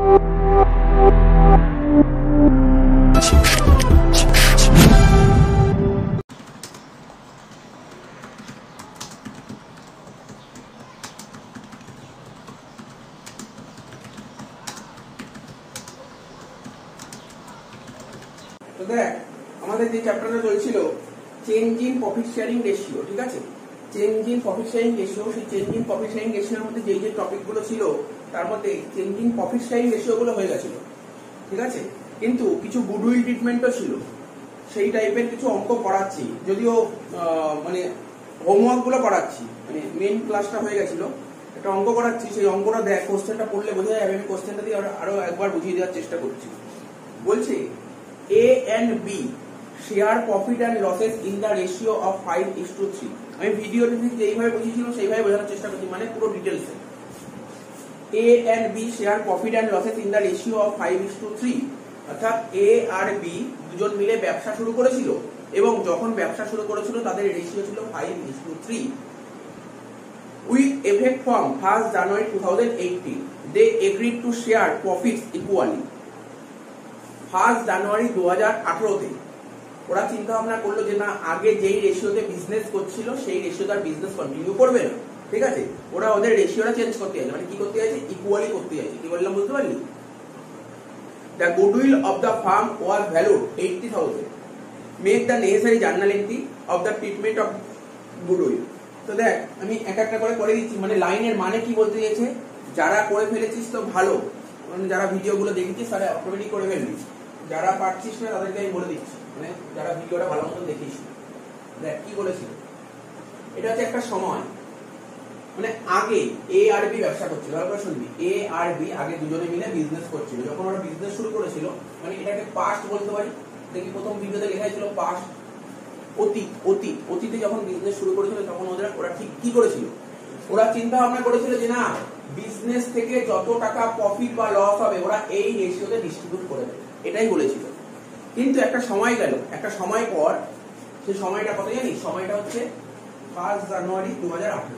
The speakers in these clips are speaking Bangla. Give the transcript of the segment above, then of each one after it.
তো দেখ আমাদের যে চ্যাপ্টারটা চলছিল change in profit sharing ratio, ঠিক আছে, change in profit sharing ratio. সেই চেঞ্জ ইন প্রফিট শেয়ারিং রেশিওর মধ্যে যে টপিক গুলো ছিল তার মধ্যে change in profit sharing ratio গুলো হয়ে গেছিল, ঠিক আছে, কিন্তু কিছু গুডউইল ট্রিটমেন্টও ছিল, সেই টাইপের কিছু অঙ্ক করাচ্ছি, যদিও মানে হোমওয়ার্ক গুলো করাচ্ছি, মানে মেইন ক্লাসটা হয়ে গেছিল, একটা অঙ্ক করাচ্ছি, সেই অঙ্কটা দেখ, কোশ্চেনটা পড়লে বোঝা যাবে, আমি কোশ্চেনটা দিয়ে আরো একবার বুঝিয়ে দেওয়ার চেষ্টা করছি। বলছে A and B share profit and losses in the ratio of 5:3। আমি ভিডিওতে যেইভাবে বুঝিয়েছিলাম সেইভাবে বোঝানোর চেষ্টা করছি, মানে পুরো ডিটেলসে। A and B share profit and losses in the ratio of 5:3, অর্থাৎ A আর B দুজন মিলে ব্যবসা শুরু করেছিল এবং যখন ব্যবসা শুরু করেছিল তাদের রেশিও ছিল 5:3। With effect from 1st January 2018 they agreed to share profits equally। 1st জানুয়ারি 2018-তে ওরা চিন্তা ভাবনা করলো যে না, আগে যেই রেশিওতে বিজনেস করছিল সেই রেশিওতে আর বিজনেস কন্টিনিউ করবে না, ঠিক আছে, ওরা ওদের রেশিওটা চেঞ্জ করতে চাইছে, মানে কি করতে চাইছে, ইকুয়ালি করতে চাইছে। কি বললাম বুঝতে পারলি? The goodwill of the firm was valued 80,000। Make the necessary journal entry of the treatment of goodwill। তো দেখ আমি এক একটা করে দিচ্ছি, মানে লাইনের মানে কি বলতে চাইছে, যারা করে ফেলেছিস তো ভালো, মানে যারা ভিডিওগুলো দেখেছিস তারা অটোমেটিক করে ফেলবি, যারা পারছিস না তাদেরকে আমি বলে দিচ্ছি, মানে যারা ভিডিওটা ভালো মতন দেখিস। দেখ কি বলেছিল, এটা হচ্ছে একটা সময়, মানে আগে এ আর বি ব্যবসা করছিল, ভালো করে শুনবি, এ আর বি আগে দুজনে মিলে বিজনেস করছিল, যখন ওরা বিজনেস শুরু করেছিল, মানে এটাকে পাস্ট বলতে পারি, দেখি প্রথম ভিডিওতে লেখা ছিল পাস্ট, অতীতে যখন বিজনেস শুরু করেছিল তখন ওরা ঠিক কি করেছিল, ওরা চিন্তা ভাবনা করেছিল যে না, বিজনেস থেকে যত টাকা প্রফিট বা লস হবে ওরা এই রেশিওতে ডিস্ট্রিবিউট করে দেবে, এটাই বলেছিল। কিন্তু একটা সময় গেল, একটা সময় পর, সেই সময়টা কত জানিস, সময়টা হচ্ছে 1st জানুয়ারি 2018।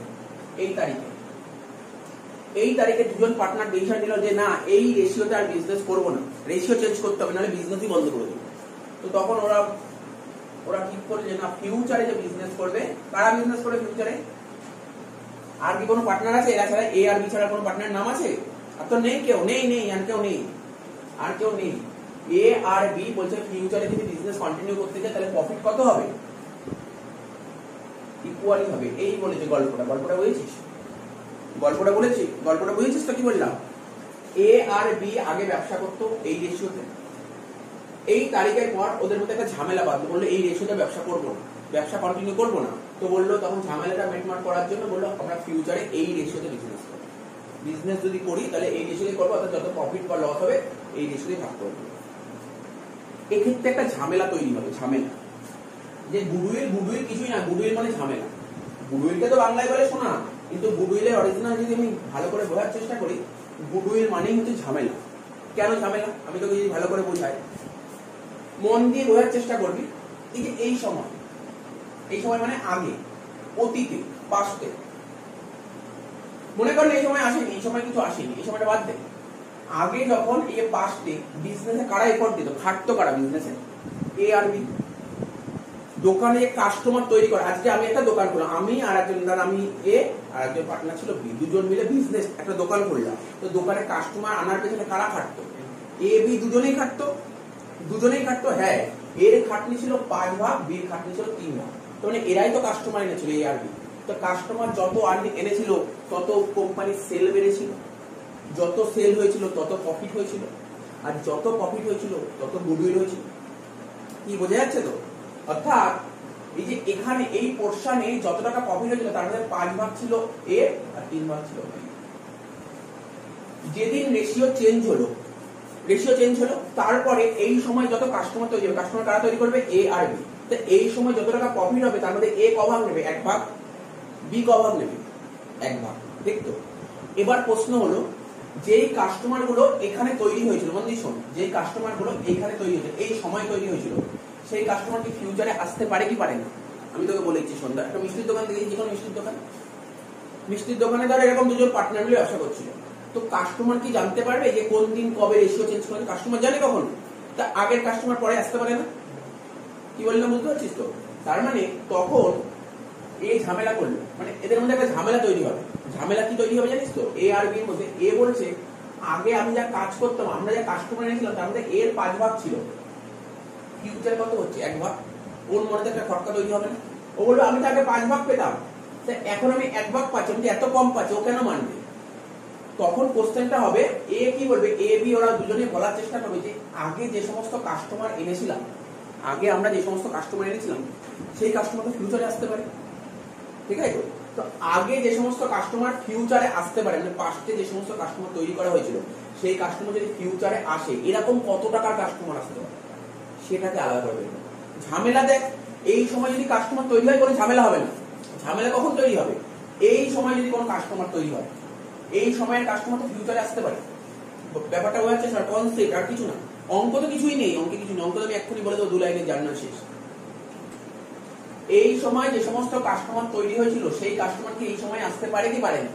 এই তারিখে দুজন পার্টনার ডিসিশন নিল যে না, এই রেশিওতে আর বিজনেস করবো না, রেশিও চেঞ্জ করতে হবে, নাহলে বিজনেসই বন্ধ করে দেবে। তো তখন ওরা ঠিক করলো যে না, ফিউচারে যে বিজনেস করবে, কারা বিজনেস করবে ফিউচারে, আর কি কোনো পার্টনার আছে এরা ছাড়া, এ আর বি ছাড়া কোনো পার্টনার নাম আছে? আর তো নেই, কেউ নেই, আর কেউ নেই। এ আর বি বলছে ফিউচারে যদি বিজনেস কন্টিনিউ করতে চায় তাহলে প্রফিট কত হবে, ইকুয়ালি হবে, এই বলেছে গল্পটা বুঝেছিস? গল্পটা বুঝেছিস তো? কি বললাম, এ আর বি আগে ব্যবসা করতো এই রেশিওতে, এই তারিখের পর ওদের মধ্যে একটা ঝামেলা বাঁধলো, বললো এই রেশিওতে ব্যবসা করবো না, ব্যবসা কন্টিনিউ করবো না। তো বললো, তখন ঝামেলাটা মেটমাট করার জন্য বললো আমরা ফিউচারে এই রেশিওতে বিজনেস করবো, বিজনেস যদি করি তাহলে এই রেশিওতে করবো, অর্থাৎ যত প্রফিট বা লস হবে এই রেশিওতে ভাগ করবো। এক্ষেত্রে একটা ঝামেলা তৈরি হবে, ঝামেলা, যে গুডউইল কিছুই না, গুডউইল মানে ঝামেলা। গুডউইলটা তো বাংলায় বলে শোনা, কিন্তু গুডউইলের অরিজিনাল যদি আমি ভালো করে বোঝার চেষ্টা করি, গুডউইল মানেই হচ্ছে ঝামেলা। কেন ঝামেলা আমি তোকে যদি ভালো করে বোঝাই, মন দিয়ে বোঝার চেষ্টা করবি। এই সময় মানে আগে, অতীতে, পাস্টে, মনে করেন এই সময় আসেনি, এই সময় কিছু আসেনি, এই সময়টা বাদ দে। আগে যখন এই পাস্টে বিজনেসে কারা এফোর্ট দিত, খাটতো কারা বিজনেসে, এ আর বি। দোকানে কাস্টমার তৈরি করে, আজকে আমি একটা দোকান করলাম, আমি আর একজন, আমি এ আর একজন পার্টনার ছিল বি, দুজন মিলে বিজনেস একটা দোকান করলাম। তো দোকানে কাস্টমার আনার পেছনে কারা খাটতো, এ বি দুজনেই খাটতো। হ্যাঁ, এর খাটনি ছিল 5 ভাগ, বির খাটনি ছিল 3 ভাগ। তো মানে এরাই তো কাস্টমার এনেছিল, এ আর বি। তো কাস্টমার যত আর্নিং এনেছিল তত কোম্পানির সেল বেড়েছিল, যত সেল হয়েছিল তত প্রফিট হয়েছিল, আর যত প্রফিট হয়েছিল তত গুডউইল হয়েছিল। কি বোঝা যাচ্ছে তো? অর্থাৎ এই যে এখানে এই পোরশনে যত টাকা প্রফিট হয়েছিল তার মধ্যে 5 ভাগ ছিল এ আর 3 ভাগ ছিল বি। যেদিন রেশিও চেঞ্জ হলো, তারপরে এই সময় যত কাস্টমার তৈরি হবে, কাস্টমার কারা তৈরি করবে, এ আর বি। তো এই সময় যত টাকা প্রফিট হবে তার মধ্যে এ ক ভাগ নেবে, 1 ভাগ, বি ক ভাগ নেবে, 1 ভাগ। ঠিক তো? এবার প্রশ্ন হলো, যেই কাস্টমার গুলো এখানে তৈরি হয়েছিল, মন দিয়ে শোন, যেই কাস্টমার গুলো এখানে তৈরি হয়েছিল, এই সময় তৈরি হয়েছিল, সেই কাস্টমার কি ফিউচারে আসতে পারে কি পারে না? আমি তোকে বলে দিচ্ছি, সন্ধ্যা একটা মিষ্টির দোকান থেকে, যে কোনো মিষ্টির দোকানে ধর এরকম দুজন পার্টনার মিলে ব্যবসা করছিল, তো কাস্টমার কি জানতে পারবে যে কোন দিন কবে রেশিও চেঞ্জ করে? কাস্টমার জানে কখন? তা আগের কাস্টমার পরে আসতে পারে না। কি বললাম বুঝতে পারছিস তো? তার মানে তখন এই ঝামেলা করলো, মানে এদের মধ্যে একটা ঝামেলা তৈরি হবে। ঝামেলা কি তৈরি হবে জানিস তো? এ আর বি এর মধ্যে। এ বলছে আগে আমি যা কাজ করতাম, আমরা যা কাস্টমার এনেছিলাম তার মধ্যে এর 5 ভাগ ছিল, ফিউচার কত হচ্ছে 1 ভাগ। ওর মনে একটা খটকা তৈরি হবে না? ও বললো আমি তো আগে 5 ভাগ পেতাম, এখন আমি 1 ভাগ পাচ্ছি, আমি এত কম পাচ্ছি, ও কেন মানবে? তখন কোশ্চেনটা হবে এ কি বলবে, এ বি ওরা দুজনে বলার চেষ্টা করবে যে আগে যে সমস্ত কাস্টমার এনেছিলাম, আগে আমরা যে সমস্ত কাস্টমার এনেছিলাম সেই কাস্টমার তো ফিউচারে আসতে পারে, ঠিক আছে? তো আগে যে সমস্ত কাস্টমার ফিউচারে আসতে পারে, মানে পাস্টে যে সমস্ত কাস্টমার তৈরি করা হয়েছিল সেই কাস্টমার যদি ফিউচারে আসে, এরকম কত টাকার কাস্টমার আসতে পারে সেটাকে আলাদা করবে। ঝামেলা দেখ, এই সময় যদি কাস্টমার তৈরি হয় কোনো ঝামেলা হবে না। ঝামেলা কখন তৈরি হবে? এই সময় যদি কোনো কাস্টমার তৈরি হয়, এই সময়ের কাস্টমার তো ফিউচারে আসতে পারে। ব্যাপারটা বোঝা যাচ্ছে স্যার? কনসেপ্ট আর কিছু না। অঙ্ক তো কিছুই নেই, অঙ্কে কিছু নেই। অঙ্ক তো আমি এক্ষুনি বলে দেবো 2 লাইনের জার্নাল শেষ। এই সময় যে সমস্ত কাস্টমার তৈরি হয়েছিল সেই কাস্টমার কি এই সময় আসতে পারে কি পারে না?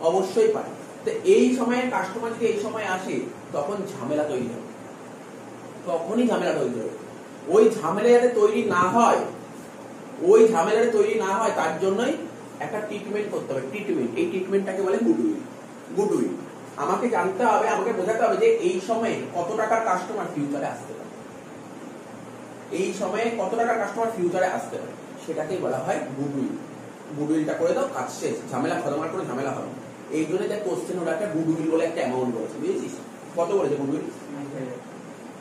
অবশ্যই পারে। তো এই সময়ের কাস্টমার যদি এই সময় আসে তখন ঝামেলা তৈরি হবে, তখনই ঝামেলা তৈরি হবে। ওই ঝামেলা যাতে তৈরি না হয়, ওই ঝামেলাটা তৈরি না হয় তার জন্যই একটা ট্রিটমেন্ট করতে হবে। ট্রিটমেন্ট, এই ট্রিটমেন্টটাকে বলে গুডউইল। গুডউইল আমাকে জানতে হবে, আমাকে বোঝাতে হবে যে এই সময়ে কত টাকার কাস্টমার ফিউচারে আসতে পারে, এই সময়ে কত টাকার কাস্টমার ফিউচারে আসতে পারে, সেটাকেই বলা হয় গুডউইল। গুডউইলটা করে দাও, কাজ শেষ। ঝামেলা খতম, আর কোনো ঝামেলা হবে। এই জন্য যে কোশ্চেন ওরা একটা গুডউইল বলে একটা অ্যামাউন্ট বলেছে, বুঝেছিস? কত বলেছে গুডউইল?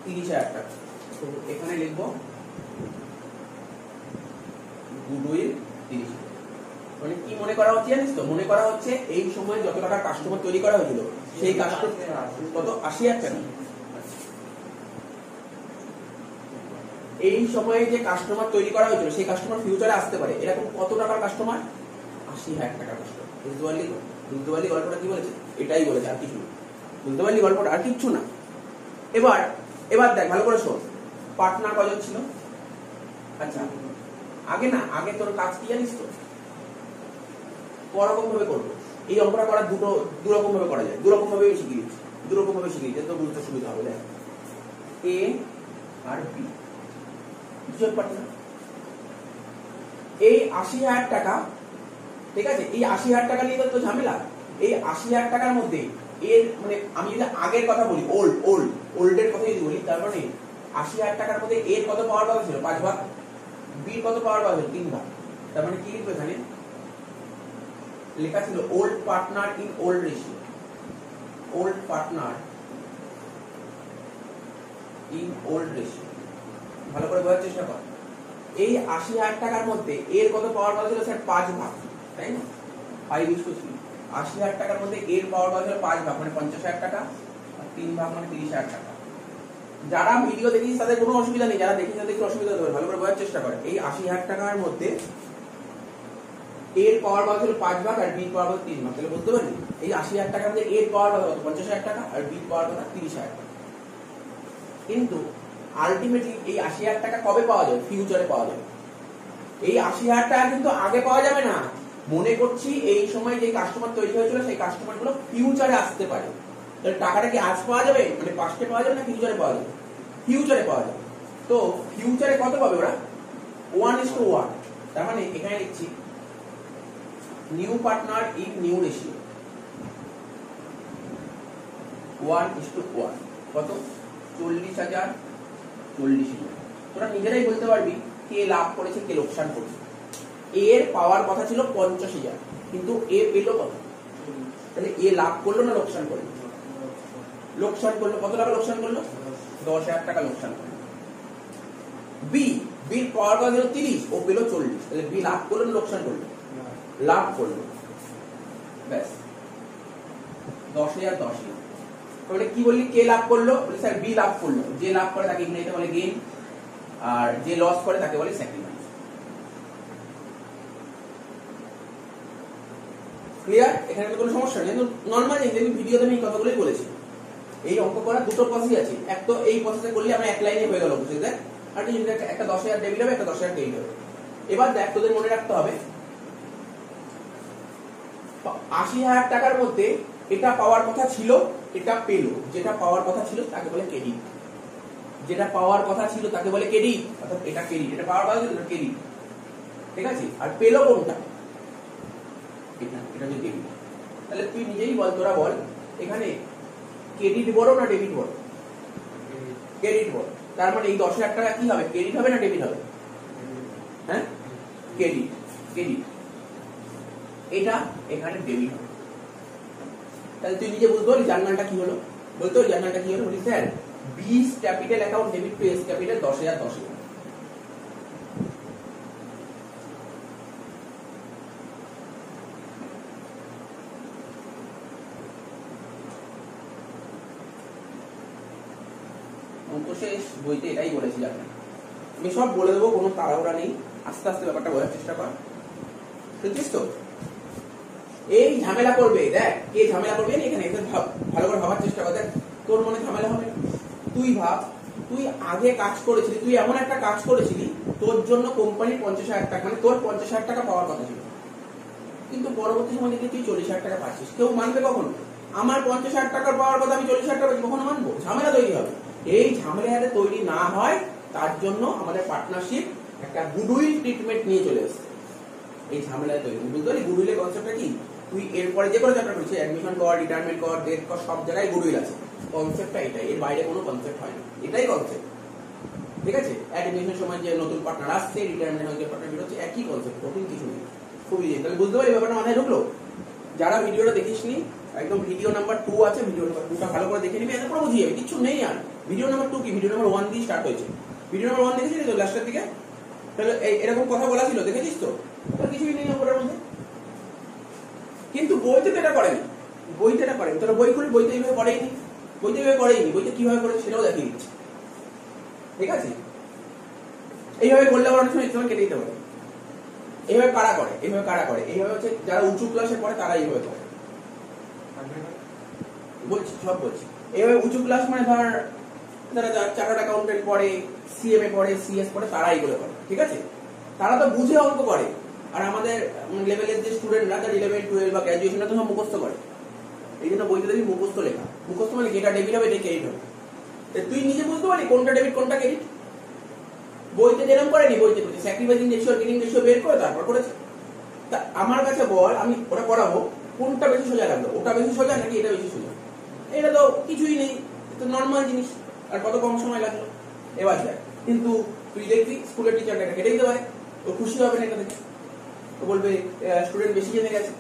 30,000 টাকা। তো এখানে লিখবো গুডউইল 30,000। মানে কি মনে করা হচ্ছে জানিস তো? মনে করা হচ্ছে এই সময় যত টাকার কাস্টমার তৈরি করা হয়েছিল সেই কাস্টমার কত, 80,000 টাকা। এই সময়ে যে কাস্টমার তৈরি করা হয়েছিল সেই কাস্টমার ফিউচারে আসতে পারে, এরকম কত টাকার কাস্টমার? 80,000 টাকার কাস্টমার। বুঝতে পারলি? বুঝতে পারলি গল্পটা কি বলেছে? এটাই বলেছে, আর কিছু না। বুঝতে পারলি গল্পটা? আর কিচ্ছু না। এবার দেখ ভালো করে শোন। পার্টনার কজন ছিল? আচ্ছা আগে না, আগে তোর কাজ কি জানিস তো? রকম ভাবে করবো। এই অঙ্কটা করা দু রকম ভাবে করা যায়, দু রকম ভাবে শিখিয়ে দিচ্ছি, দু রকম ভাবে শিখিয়ে দিচ্ছি, তো বুঝতে সুবিধা হবে। দেখ, এ আর বি দুজন পার্টনার। এই 80,000 টাকা, ঠিক আছে? এই 80,000 টাকা নিয়ে তো ঝামেলা। এই 80,000 টাকার মধ্যে এর মানে আমি যদি আগের কথা বলি, ওল্ডের কথা যদি বলি, তার মানে 80,000 টাকার মধ্যে এর কত পাওয়ার ভাগ ছিল? 5 ভাগ। বির কত পাওয়ার ভাগ ছিল? 3 ভাগ। তার মানে কি লিখবো এখানে? লেখা ছিল old partner in old ratio. Old partner in old ratio. ভালো করে বোঝার চেষ্টা কর। এই 80,000 টাকার মধ্যে এর কত পাওয়ার ভাগ ছিল স্যার? 5 ভাগ, তাই না? 5:3। 80,000 টাকার মধ্যে এর পাওয়ার ভাগ ছিল 5 ভাগ, মানে 50,000 টাকা, আর 3 ভাগ মানে 30,000 টাকা। যারা ভিডিও দেখিস তাদের কোনো অসুবিধা নেই, যারা দেখিস তাদের অসুবিধা হতে পারে। ভালো করে বোঝার চেষ্টা করে। এই 80,000 টাকার মধ্যে এর পাওয়ার ভাগ ছিল 5 ভাগ আর বি পাওয়ার ভাগ 3 ভাগ। তাহলে বুঝতে পারলি এই 80,000 টাকার মধ্যে এর পাওয়ার ভাগ কত? 50,000 টাকা, আর বি পাওয়ার ভাগ 30,000 টাকা। কিন্তু আলটিমেটলি এই 80,000 টাকা কবে পাওয়া যাবে? ফিউচারে পাওয়া যাবে। এই 80,000 টাকা কিন্তু আগে পাওয়া যাবে না। মনে করছি এই সময় যে কাস্টমার তৈরি হয়েছিল সেই কাস্টমার গুলো ফিউচারে আসতে পারে। তাহলে টাকাটা কি আজ পাওয়া যাবে, মানে পাস্টে পাওয়া যাবে না ফিউচারে পাওয়া যাবে? ফিউচারে পাওয়া যাবে। তো ফিউচারে কত পাবে ওরা? 1:1। তার মানে এখানে লিখছি new partner in new ratio 1:1। কত? 40,000, 40,000। তোরা নিজেরাই বলতে পারবি কে লাভ করেছে কে লোকসান করেছে। এর পাওয়ার কথা ছিল 50,000, কিন্তু এ পেল কত? তাহলে এ লাভ করলো না লোকসান করলো? লোকসান করলো। কত টাকা লোকসান করলো? 10,000 টাকা লোকসান করলো। বির পাওয়ার কথা ছিল 30, ও পেল 40। তাহলে বি লাভ করলো না লোকসান করলো? লাভ করলো। ব্যাস, 10,000, 10,000। তাহলে কি বললি? কে লাভ করলো? বলি স্যার বি লাভ করলো। যে লাভ করে তাকে ইংরেজিতে বলে গেইন, আর যে লস করে তাকে বলে স্যাক্রিফাইস। ক্লিয়ার? এখানে তো কোনো সমস্যা নেই। নর্মাল আমি ভিডিওতে আমি এই কথাগুলোই বলেছি। এই অঙ্ক করার দুটো প্রসেস আছে। এক তো এই প্রসেসে করলে আমরা এক লাইনে হয়ে গেল বুঝে দেখ, আর কি একটা 10,000 ডেবিট হবে, একটা 10,000 ক্রেডিট হবে। এবার দেখ, তোদের মনে রাখতে হবে 80,000 টাকার মধ্যে এটা পাওয়ার কথা ছিল, এটা পেল। যেটা পাওয়ার কথা ছিল তাকে বলে ক্রেডিট, যেটা পাওয়ার কথা ছিল তাকে বলে ক্রেডিট, অর্থাৎ এটা ক্রেডিট, এটা পাওয়ার কথা ছিল ক্রেডিট, ঠিক আছে। আর পেল কোনটা? এটা, এটা হচ্ছে ডেবিট। তাহলে তুই নিজেই বল, তোরা বল এখানে ক্রেডিট বড় না ডেবিট বড়? ক্রেডিট বড়। তার মানে এই 10,000 টাকা কি হবে, ক্রেডিট হবে না ডেবিট হবে? হ্যাঁ, ক্রেডিট, ক্রেডিট। এটা এখানে ডেবিট হবে। তাহলে তুই নিজে বুঝতে পারলি জার্নালটা কি হলো? বলতো জার্নালটা কি হলো? বলি স্যার বিস capital account debit to S capital 10,000 10,000। অঙ্কশেষ বইতে এটাই বলেছি আপনার। আমি সব বলে দেবো, কোনো তাড়াহুড়া নেই, আস্তে আস্তে ব্যাপারটা বোঝার চেষ্টা কর, বুঝছিস তো? এই ঝামেলা করবে, দেখ কে ঝামেলা করবে এখানে, ভালো করে ভাবার চেষ্টা কর। দেখ তোর মনে ঝামেলা হবে, তুই ভাব তুই আগে কাজ করেছিলি, তুই এমন একটা কাজ করেছিলি তোর জন্য কোম্পানির 50,000 টাকা, মানে তোর 50,000 টাকা পাওয়ার কথা ছিল, কিন্তু পরবর্তী সময় দেখে তুই 40,000 টাকা পাচ্ছিস। কেউ মানবে কখন? আমার 50,000 টাকার পাওয়ার কথা আমি 40,000 টাকা পাচ্ছি, কখনো মানবো? ঝামেলা তৈরি হবে। এই ঝামেলা যাতে তৈরি না হয় তার জন্য আমাদের পার্টনারশিপ একটা গুডউইল ট্রিটমেন্ট নিয়ে চলে এসেছে। এই ঝামেলা তৈরি বুঝতে পারি। গুডউইলের কনসেপ্টটা কি? তুই এরপরে যে কোনো চ্যাপ্টার করছিস, অ্যাডমিশন কর, রিটায়ারমেন্ট কর, ডেট কর, সব জায়গায় গুডউইল আছে। কনসেপ্টটা এটাই, এর বাইরে কোনো কনসেপ্ট হয় না, এটাই কনসেপ্ট, ঠিক আছে। অ্যাডমিশনের সময় যে নতুন পার্টনার আসছে, রিটায়ারমেন্ট হয়ে যে পার্টনার বেরোচ্ছে, একই কনসেপ্ট, কঠিন কিছু নেই, খুবই ইজি। তাহলে বুঝতে পারি ব্যাপারটা মাথায় ঢুকলো? যারা ভিডিওটা দেখিসনি, একদম ভিডিও নাম্বার 2 আছে, ভিডিও নাম্বার 2টা ভালো করে দেখে নিবি, এত পুরো বুঝিয়ে যাবে, কিছু নেই আর। ভিডিও নাম্বার 2 কি, ভিডিও নাম্বার 1 দিয়ে স্টার্ট হয়েছে। ভিডিও নাম্বার 1 দেখেছিস তো লাস্টের দিকে? তাহলে এরকম কথা বলা ছিল, দেখেছিস তো? তাহলে কিছুই নেই ওটার মধ্যে। কিন্তু বইতে তো এটা করেনি, বইতে এটা করেনি। তোরা বই খুলি, বইতে এইভাবে করেইনি, বইতে এইভাবে করেইনি, বইতে কিভাবে করে সেটাও দেখিয়ে দিচ্ছে, ঠিক আছে। এইভাবে করলে আবার অনেক সময় ইচ্ছা কেটে দিতে পারে। এইভাবে কারা করে, এইভাবে কারা করে, এইভাবে হচ্ছে যারা উঁচু ক্লাসে পড়ে তারা এইভাবে করে, বলছি সব বলছি। এইভাবে উঁচু ক্লাস মানে ধর যারা চার্টার্ড অ্যাকাউন্টেন্ট পড়ে, সিএমএ পড়ে, সিএস পড়ে, তারা এইগুলো করে, ঠিক আছে। তারা তো বুঝে অঙ্ক করে। আর আমাদের লেভেলের যে স্টুডেন্টরা, যারা 11, 12 বা গ্র্যাজুয়েশন, তো সব মুখস্থ করে। এই জন্য বইতে দেখবি মুখস্থ লেখা। মুখস্থ মানে এটা ডেবিট হবে, এটা ক্রেডিট হবে। তুই নিজে বুঝতে পারি কোনটা ডেবিট কোনটা ক্রেডিট? বইতে যেরকম করেনি, বইতে করেছে স্যাক্রিফাইসিং রেশিও, গেইনিং রেশিও বের করে তারপর করেছে। তা আমার কাছে বল, আমি ওটা করাবো, কোনটা বেশি সোজা লাগলো? ওটা বেশি সোজা নাকি এটা বেশি সোজা? এটা তো কিছুই নেই, তো নর্মাল জিনিস, আর কত কম সময় লাগলো। এবার দেখ, কিন্তু তুই দেখবি স্কুলের টিচারটা এটা কেটে দিতে পারে, ও খুশি হবে না এটা দেখে, ও বলবে স্টুডেন্ট বেশি জেনে গেছে।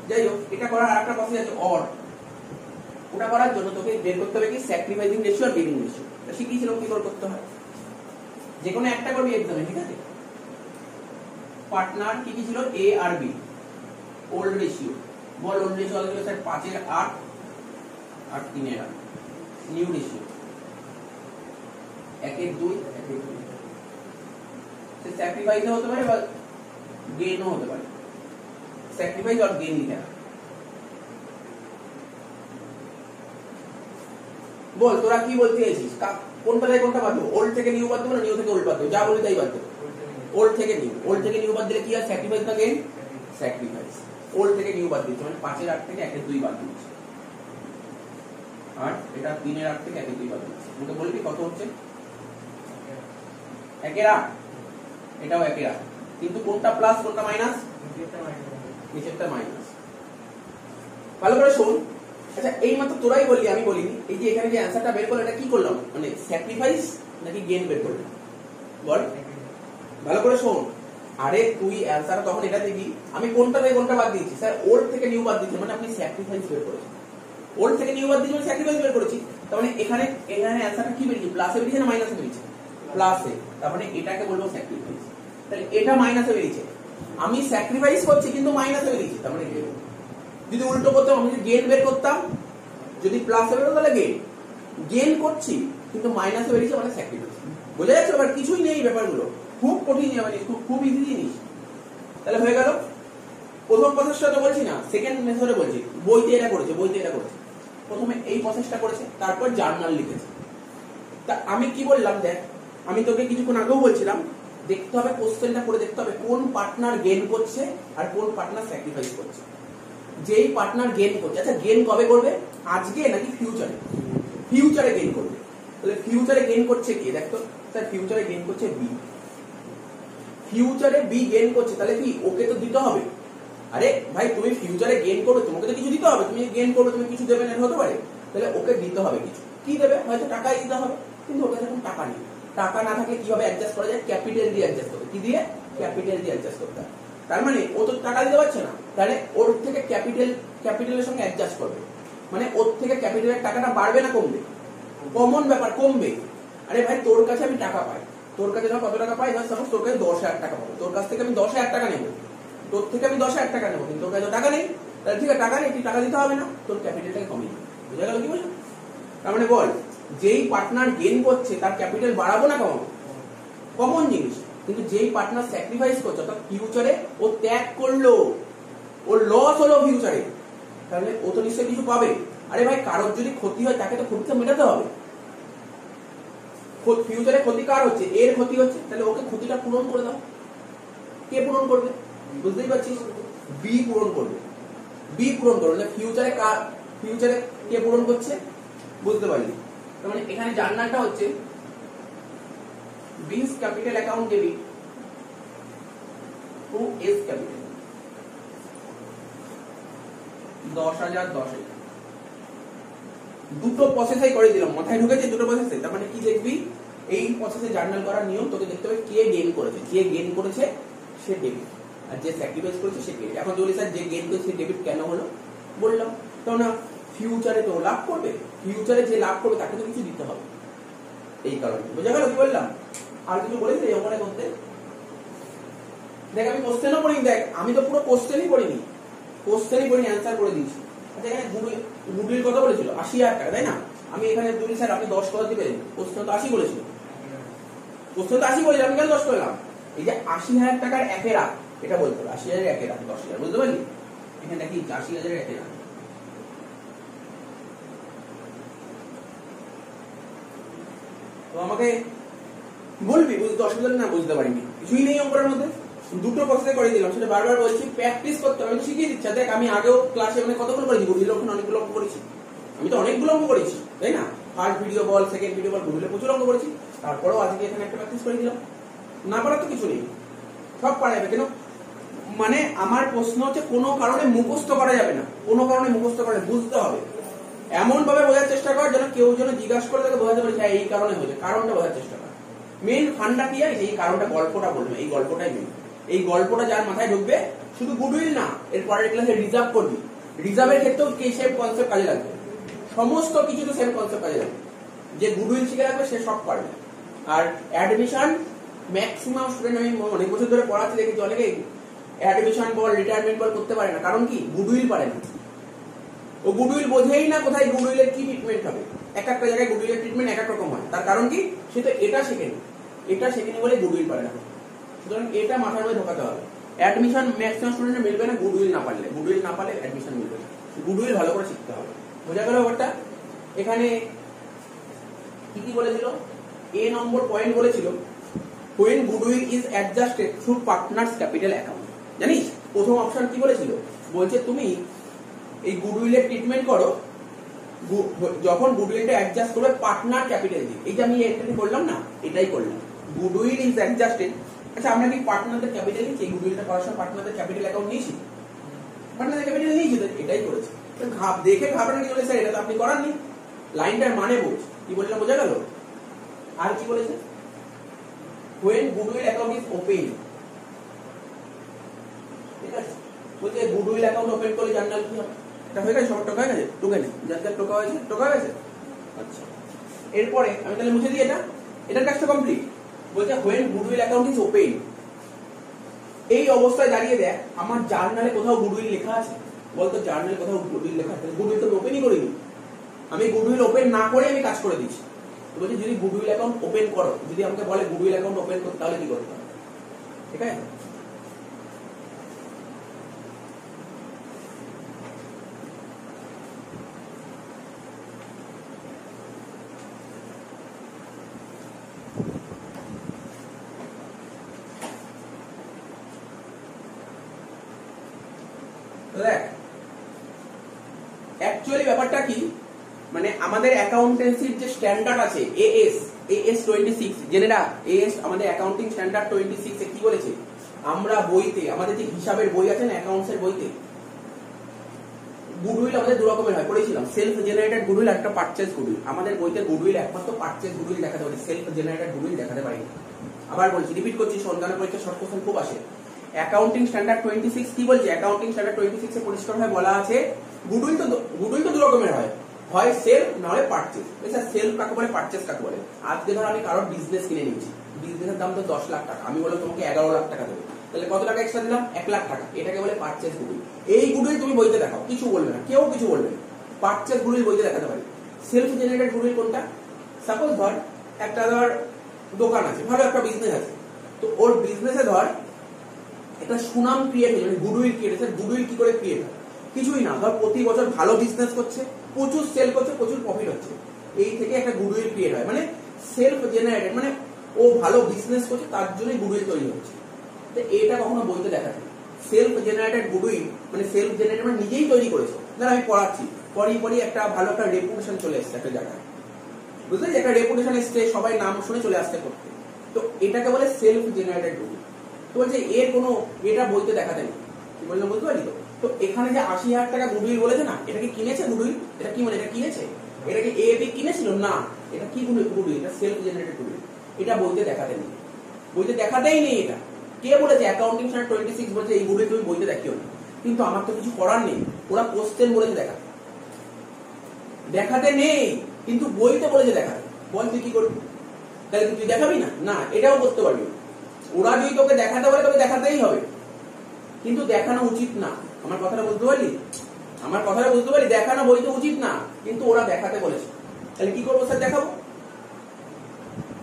যাই হোক, এটা করার আরেকটা প্রসেস আছে, অর। ওটা করার জন্য তোকে বের করতে হবে কি স্যাক্রিফাইসিং রেশিও আর গেইনিং রেশিও। শিখিয়েছিলাম কি করে করতে হয়, যে কোনো একটা করবি এক্সামে, ঠিক আছে। পার্টনার কি কি ছিল, এ আর বি, ওল্ড রেশিও, বল ওল্ড রেশিও হলো স্যার 5/8 আর 3/8। New ratio 1/2 1/2। সে স্যাক্রিফাইস হতে পারে বা গেইনও হতে পারে, স্যাক্রিফাইস আর গেইন লিখা। বল তোরা কি বলতে চাইছিস, কোনটা থেকে কোনটা বাদ দেবো? ওল্ড থেকে নিউ বাদ দেবো না নিউ থেকে ওল্ড বাদ দেবো? যা বলি তাই বাদ দেবো। ওল্ড থেকে নিউ, ওল্ড থেকে নিউ বাদ দিলে কি হয়, স্যাক্রিফাইস না গেইন? স্যাক্রিফাইস। ওল্ড থেকে নিউ বাদ দিচ্ছি মানে 5/8 থেকে 1/2 বাদ দিচ্ছি, আর এটা 3/8 থেকে 1/2 বাদ দিচ্ছি। তোকে বলবি কত হচ্ছে? 1/8। এটাও 1/8, কিন্তু কোনটা প্লাস কোনটা মাইনাস? নিচেরটা মাইনাস। ভালো করে শোন। আচ্ছা এই মাত্র তোরাই বললি, আমি বলিনি। এই যে এখানে যে অ্যান্সারটা বের করলাম, এটা কি করলাম, মানে স্যাক্রিফাইস নাকি গেইন বের করলাম? বল ভালো করে শোন। আরে তুই অ্যান্সার তখন এটা দিবি, আমি কোনটা থেকে কোনটা বাদ দিয়েছি? স্যার ওল্ড থেকে নিউ বাদ দিয়েছি, মানে আপনি স্যাক্রিফাইস বের করেছেন। ওল্ড থেকে নিউ বাদ দিয়েছি মানে স্যাক্রিফাইস বের করেছি। তার মানে এখানে অ্যান্সারটা কি বেরিয়েছে, প্লাসে বেরিয়েছে না মাইনাসে বেরিয়েছে? প্লাসে। তার মানে এটাকে বলবো স্যাক্রিফাইস। তাহলে এটা মাইনাসে বেরিয়েছে, আমি স্যাক্রিফাইস করছি কিন্তু মাইনাসে বেরিয়েছে, তার মানে যদি উল্টো করতাম, আমি যদি গেইন বের করতাম, যদি প্লাসে বেরোতো তাহলে গেইন, গেইন করছি কিন্তু মাইনাসে বেরিয়েছে মানে স্যাক্রিফাইস। বোঝা যাচ্ছে? এবার কিছুই নেই ব্যাপারগুলো, খুব কঠিন মানে খুব ইজি জিনিস। তাহলে হয়ে গেল প্রথম প্রসেসটা, তো বলছি না, সেকেন্ড মেথডে বলছি। বইতে এটা করেছে, বইতে এটা করেছে। প্রথমে এই প্রসেসটা করেছে, তারপর জার্নাল লিখেছে। তা আমি কি বললাম, দেখ আমি তোকে কিছুক্ষণ আগেও বলছিলাম, দেখতে হবে কোশ্চেনটা করে দেখতে হবে কোন পার্টনার গেইন করছে আর কোন পার্টনার স্যাক্রিফাইস করছে। যেই পার্টনার গেইন করছে, আচ্ছা গেইন কবে করবে, আজকে নাকি ফিউচারে? ফিউচারে গেইন করবে। তাহলে ফিউচারে গেইন করছে কে, দেখো স্যার ফিউচারে গেইন করছে বি। ফিউচারে বি গেইন করছে, তাহলে কি ওকে তো দিতে হবে। আরে ভাই তুমি ফিউচারে গেইন করবে, তোমাকে তো কিছু দিতে হবে, তুমি গেইন করবে তুমি কিছু দেবে না হতে পারে, তাহলে ওকে দিতে হবে কিছু। কি দেবে, হয়তো টাকাই দিতে হবে, কিন্তু ওর কাছে এখন টাকা নেই। টাকা না থাকলে কিভাবে অ্যাডজাস্ট করা যায়, ক্যাপিটাল দিয়ে অ্যাডজাস্ট করবে। কি দিয়ে, ক্যাপিটাল দিয়ে অ্যাডজাস্ট করতে হবে। তার মানে ও তো টাকা দিতে পারছে না, তাহলে ওর থেকে ক্যাপিটালের সঙ্গে অ্যাডজাস্ট করবে। মানে ওর থেকে ক্যাপিটালের টাকাটা বাড়বে না কমবে, কমন ব্যাপার কমবে। আরে ভাই তোর কাছে আমি টাকা পাই, তোর কাছে ধর কত টাকা পাই, ধর সাপোজ তোর কাছে 10,000 টাকা পাবো, তোর কাছ থেকে আমি 10,000 টাকা নেবো, তোর থেকে আমি 10,000 টাকা নেবো, কিন্তু তোর কাছে টাকা নেই, তাহলে ঠিক আছে টাকা নেই, তুই টাকা দিতে হবে না, তোর ক্যাপিটালটাকে কমিয়ে দিবি। বুঝা গেল কি বললাম? তার মানে বল যেই পার্টনার গেইন করছে তার ক্যাপিটাল বাড়াবো না কমাবো, কমন জিনিস। কিন্তু যেই পার্টনার স্যাক্রিফাইস করছে, অর্থাৎ ফিউচারে ও ত্যাগ করলো, ওর লস হলো ফিউচারে, তাহলে ও তো নিশ্চয়ই কিছু পাবে। আরে ভাই কারোর যদি ক্ষতি হয় তাকে তো ক্ষতিটা মেটাতে হবে। ফিউচারে ক্ষতি কার হচ্ছে, এর ক্ষতি হচ্ছে, তাহলে ওকে ক্ষতিটা পূরণ করে দাও। কে পূরণ করবে, বুঝতেই পারছিস, বি পূরণ করবে। বি পূরণ করবে, ফিউচারে কে পূরণ করছে বুঝতে পারলি। তার মানে এখানে জার্নালটা হচ্ছে বিস capital account debit to S capital 10,000 10,000। দুটো প্রসেসই করে দিলাম, মাথায় ঢুকেছে দুটো প্রসেসে। তার মানে কি দেখবি, এই প্রসেসে জার্নাল করার নিয়ম তোকে দেখতে হবে কে গেইন করেছে, যে গেইন করেছে সে ডেবিট, আর যে স্যাক্রিফাইস করেছে সে ক্রেডিট। এখন বলি স্যার যে গেইন করেছে সে ডেবিট কেন হলো, বললাম তো না, ফিউচারে তো লাভ করবে, ফিউচারে যে লাভ করবে তাকে তো কিছু দিতে হবে, এই কারণে। বুঝা গেল কি বললাম? আর কিছু বলেছি এই ওখানে করতে? দেখ আমি কোশ্চেনও পড়িনি, দেখ আমি তো পুরো কোশ্চেনই পড়িনি, অ্যান্সার করে দিয়েছি। আচ্ছা এখানে গুডউইল কত বলেছিল, 80,000 টাকা, তাই না? আমি এখানে দুই স্যার আপনি 10 কথা দিবেন, কোশ্চেন তো 80 বলেছিল, কোশ্চেন তো 80 বলেছিল, আমি কেন 10 করলাম? এই যে 80,000 টাকার একের আগ, এটা বলতে হবে 80,000 একের আগ 10,000, বুঝতে পারলি? এখানে দেখি 80,000 একের আগ, তো আমাকে বলবি বুঝতে অসুবিধা না, বুঝতে পারিনি কিছুই নেই অঙ্কের মধ্যে, দুটো প্রসেসে করে দিলাম, সেটা বারবার বলছি প্র্যাকটিস করতে হবে, আমি শিখিয়ে দিচ্ছি। দেখ আমি আগেও ক্লাসে মানে কতগুলো করেছি, গুগল অনেকগুলো অঙ্ক করেছি, আমি তো অনেকগুলো অঙ্ক করেছি, তাই না? ফার্স্ট ভিডিও বল, সেকেন্ড ভিডিও বল, গুগলে প্রচুর অঙ্ক করেছি, তারপরেও আজকে এখানে একটা প্র্যাকটিস করে দিলাম। না পারার তো কিছু নেই, সব পারা যাবে। কেন, মানে আমার প্রশ্ন হচ্ছে কোনো কারণে মুখস্থ করা যাবে না, কোনো কারণে মুখস্থ করা, বুঝতে হবে। এমন ভাবে বোঝার চেষ্টা কর যেন কেউ যেন জিজ্ঞাসা করে তাকে বোঝাতে পারে এই কারণে হয়েছে, কারণটা বোঝার চেষ্টা কর। মেন ফান্ডা কি আছে, এই কারণটা, গল্পটা বলবে, এই গল্পটাই মেন। এই গল্পটা যার মাথায় ঢুকবে, শুধু গুডউইল না, এর পরের ক্লাসে রিজার্ভ করবি, রিজার্ভের ক্ষেত্রেও সেম কনসেপ্ট কাজে লাগবে, সমস্ত কিছু তো সেম কনসেপ্ট কাজে লাগবে। যে গুডউইল শিখে রাখবে সে সব পারবে। আর অ্যাডমিশন ম্যাক্সিমাম স্টুডেন্ট আমি অনেক বছর ধরে পড়াচ্ছি, দেখেছি অনেকেই অ্যাডমিশন বল, রিটায়ারমেন্ট বল করতে পারে না, কারণ কি গুডউইল পারে না, ও গুডউইল বোঝেই না কোথায় গুডউইলের কি ট্রিটমেন্ট হবে। এক একটা জায়গায় গুডউইলের ট্রিটমেন্ট এক এক রকম হয়, তার কারণ কি সে তো এটা শেখেনি বলে গুডউইল পারে না। সুতরাং এটা মাথার মধ্যে ঢোকাতে হবে। অ্যাডমিশন ম্যাক্সিমাম স্টুডেন্টের মিলবে না গুডউইল না পারলে অ্যাডমিশন মিলবে না, গুডউইল ভালো করে শিখতে হবে। বোঝা গেল ব্যাপারটা? এখানে কি বলেছিল, এ নম্বর পয়েন্ট বলেছিল when goodwill is adjusted through partners capital account। জানিস প্রথম অপশন কি বলেছিল, বলছে তুমি এই গুডউইলের ট্রিটমেন্ট করো যখন গুডউইলটা অ্যাডজাস্ট করবে পার্টনার ক্যাপিটাল দিয়ে। এই যে আমি এটাকে বললাম না, এটাই করলাম, গুডউইল ইজ অ্যাডজাস্টেড। আচ্ছা আমরা কি পার্টনারদের ক্যাপিটাল নিয়েছি, এই গুডউইলটা করার সময় পার্টনারদের ক্যাপিটাল অ্যাকাউন্ট নিয়েছি, পার্টনারদের ক্যাপিটাল নিয়েছি, এটাই করেছে। দেখে ঘাবড়ানো কি বলে স্যার, এটা তো আপনি করাননি, লাইনটার মানে বোঝ, কি বললাম বোঝা গেল? আর কি বলেছে, when goodwill account is open, ঠিক আছে, বলতে গুডউইল অ্যাকাউন্ট ওপেন করলে জার্নাল কি হবে, এটা হয়ে গেছে, সব টোকা হয়ে গেছে, টোকে নেই, যার যার টোকা হয়ে গেছে। আচ্ছা এরপরে আমি তাহলে মুছে দিই, এটার কাজটা কমপ্লিট। বলছে when goodwill account is open, এই অবস্থায় দাঁড়িয়ে দেখ আমার জার্নালে কোথাও গুডউইল লেখা আছে, বলতো জার্নালে কোথাও গুডউইল লেখা আছে? গুডউইল তো ওপেনই করিনি, আমি গুডউইল ওপেন না করে আমি কাজ করে দিচ্ছি। বলছি যদি গুডউইল অ্যাকাউন্ট ওপেন করো, যদি আমাকে বলে গুডউইল অ্যাকাউন্ট ওপেন করতে, তাহলে কি করতে হবে? ঠিক আছে, দেখ ব্যাপারটা কি, মানে আমাদের অ্যাকাউন্টেন্সির যে স্ট্যান্ডার্ড আছে AS 26, জেনেরা AS আমাদের অ্যাকাউন্টিং স্ট্যান্ডার্ড 26 এ কি বলেছে, আমরা বইতে আমাদের যে হিসাবের বই আছে না, অ্যাকাউন্টসের বইতে গুডউইল আমাদের দু রকমের হয়, পড়েছিলাম, সেলফ জেনারেটেড গুডউইল আর একটা পারচেজ গুডউইল। আমাদের বইতে গুডউইল একমাত্র পারচেজ গুডউইল দেখাতে পারি, সেলফ জেনারেটেড গুডউইল দেখাতে পারি। আবার বলছি, রিপিট করছি, সন্ধানের পরীক্ষা শর্ট কোশ্চেন খুব আসে। অ্যাকাউন্টিং স্ট্যান্ডার্ড 26 কি বলছে, অ্যাকাউন্টিং স্ট্যান্ডার্ড 26 এ পরিষ্কার ভাবে বলা আছে গুডউইল তো দু রকমের হয়, হয় সেলফ না হয় পারচেজ। স্যার সেলফ কাকে বলে, পারচেজ কাকে বলে? আজকে ধর আমি কারোর বিজনেস কিনে নিয়েছি, বিজনেসের দাম তো 10 লাখ টাকা, আমি বললাম তোমাকে 11 লাখ টাকা দেবো, তাহলে কত টাকা এক্সট্রা দিলাম, 1 লাখ টাকা, এটাকে বলে পারচেজ গুডউইল। এই গুডউইল তুমি বইতে দেখাও, কিছু বলবে না, কেউ কিছু বলবে না, পারচেজ গুডউইল বইতে দেখাতে পারি। সেলফ জেনারেটেড গুডউইল কোনটা, সাপোজ ধর একটা দোকান আছে, ভালো একটা বিজনেস আছে, তো ওর বিজনেসে ধর একটা সুনাম ক্রিয়েট হয়েছে, মানে গুডউইল ক্রিয়েট হয়েছে। গুডউইল কি করে ক্রিয়েট হয়, কিছুই না, ধর প্রতি বছর ভালো বিজনেস করছে, প্রচুর সেল করছে, প্রচুর প্রফিট হচ্ছে, এই থেকে একটা গুডউইল ক্রিয়েট হয়, মানে সেলফ জেনারেটেড, মানে ও ভালো বিজনেস করছে তার জন্যই গুডউইল তৈরি হচ্ছে। তো এটা কখনো বইতে দেখা যায়, সেলফ জেনারেটেড গুডউইল মানে সেলফ জেনারেটেড মানে নিজেই তৈরি করেছে। ধর আমি পড়াচ্ছি, পরই একটা ভালো একটা রেপুটেশন চলে এসছে একটা জায়গায়, বুঝলে, একটা রেপুটেশন এসছে, সবাই নাম শুনে চলে আসতে করতে, তো এটাকে বলে সেলফ জেনারেটেড গুডউইল। তো বলছে এর কোনো এটা বইতে দেখাতে নেই, কি বললাম বুঝতে পারি তো? তো এখানে যে 80,000 টাকা গুডউইল বলেছে না, এটা কি কিনেছে গুডউইল? এটা কি মানে এটা কিনেছে? এটা কি এ বি কিনেছিল? না, এটা কি গুডউইল? এটা সেলফ জেনারেটেড গুডউইল। এটা বইতে দেখাতে নেই, বইতে দেখাতেই নেই। এটা কে বলেছে? অ্যাকাউন্টিং স্ট্যান্ডার্ড 26 বলছে এই গুডউইল তুমি বইতে দেখিও না। কিন্তু আমার তো কিছু করার নেই, ওরা কোশ্চেন বলেছে দেখাতে নেই, কিন্তু বইতে বলেছে দেখাতে। বল তুই কি করবি? তাহলে তুই দেখাবি না? না, এটাও করতে পারবি। ওরা যদি তোকে দেখাতে বলে তোকে দেখাতেই হবে, কিন্তু দেখানো উচিত না। আমার কথাটা বুঝতে পারলি? আমার কথাটা বুঝতে পারলি? দেখানো বইতে উচিত না, কিন্তু ওরা দেখাতে বলেছে, তাহলে কি করবো? স্যার দেখাবো।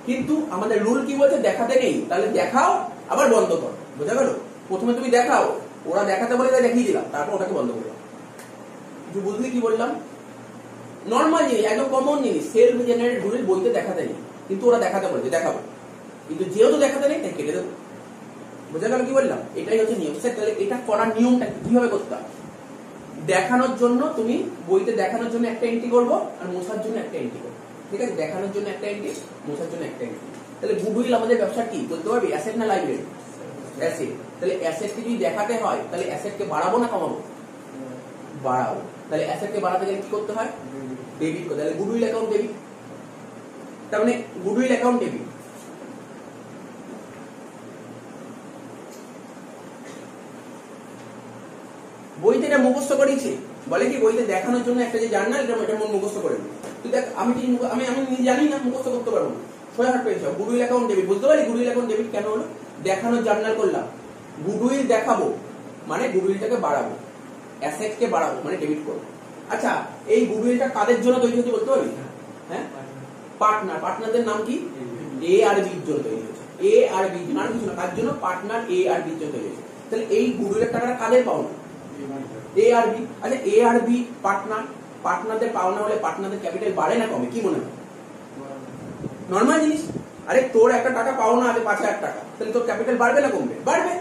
কিন্তু আমাদের রুল কি বলছে? দেখাতে নেই, তাহলে দেখাও আবার বন্ধ কর। বোঝা গেল? প্রথমে তুমি দেখাও, ওরা দেখাতে বলে তাই দেখিয়ে দিলাম, তারপর ওটাকে বন্ধ করলাম। কিছু বুঝলি কি বললাম? নর্মাল জিনিস, একদম কমন জিনিস, সেলফ জেনারেটেড গুডউইল বইতে দেখাতে নেই, কিন্তু ওরা দেখাতে বলেছে দেখাবো, কিন্তু যেহেতু দেখাতে নেই তাই কেটে দেবো। বোঝা গেল কি বললাম? এটাই হচ্ছে নিয়ম। স্যার তাহলে এটা করার নিয়মটা কিভাবে করতে হবে? দেখানোর জন্য তুমি বইতে দেখানোর জন্য একটা এন্ট্রি করবো, আর মোছার জন্য একটা এন্ট্রি করবো, ঠিক আছে? দেখানোর জন্য একটা এন্ট্রি, মোছার জন্য একটা এন্ট্রি। তাহলে গুডউইল আমাদের ব্যবসা কি বলতে পারবি? অ্যাসেট না লাইবিলিটি? অ্যাসেট। তাহলে অ্যাসেটকে যদি দেখাতে হয়, তাহলে অ্যাসেটকে বাড়াবো না কমাবো? বাড়াবো। তাহলে অ্যাসেটকে বাড়াতে গেলে কি করতে হয়? ডেবিট করতে। তাহলে গুডউইল অ্যাকাউন্ট ডেবিট, তার মানে গুডউইল অ্যাকাউন্ট ডেবিট। বইতে এটা মুখস্থ করিয়েছে, বলে কি বইতে দেখানোর জন্য একটা যে জার্নাল, এটা মন মুখস্থ করে নি। তুই দেখ, আমি জানি না, মুখস্থ করতে পারবো না, সোজা হাট পেয়েছ গুডউইল অ্যাকাউন্ট ডেবিট। বুঝতে পারি গুডউইল অ্যাকাউন্ট ডেবিট কেন হলো? দেখানোর জার্নাল করলাম, গুডউইল দেখাবো মানে গুডউইলটাকে বাড়াবো, অ্যাসেটকে বাড়াবো মানে ডেবিট করবো। আচ্ছা, এই গুডউইলটা কাদের জন্য তৈরি হচ্ছে বলতে পারবি? হ্যাঁ, পার্টনার। পার্টনারদের নাম কি? এ আর বির জন্য তৈরি হয়েছে। এ আর বি, আর কিছু না, কার জন্য? পার্টনার এ আর বির জন্য তৈরি হয়েছে। তাহলে এই গুডউইলের টাকাটা কাদের পাওনা? এ আর বি। আচ্ছা, এ আর বি পার্টনার, পার্টনারদের পাওনা হলে পার্টনারদের ক্যাপিটাল বাড়ে না কমে? কি মনে হয়? নর্মাল জিনিস। আরে তোর একটা টাকা পাওনা আছে 5,000 টাকা, তাহলে তোর ক্যাপিটাল বাড়বে না কমবে? বাড়বে,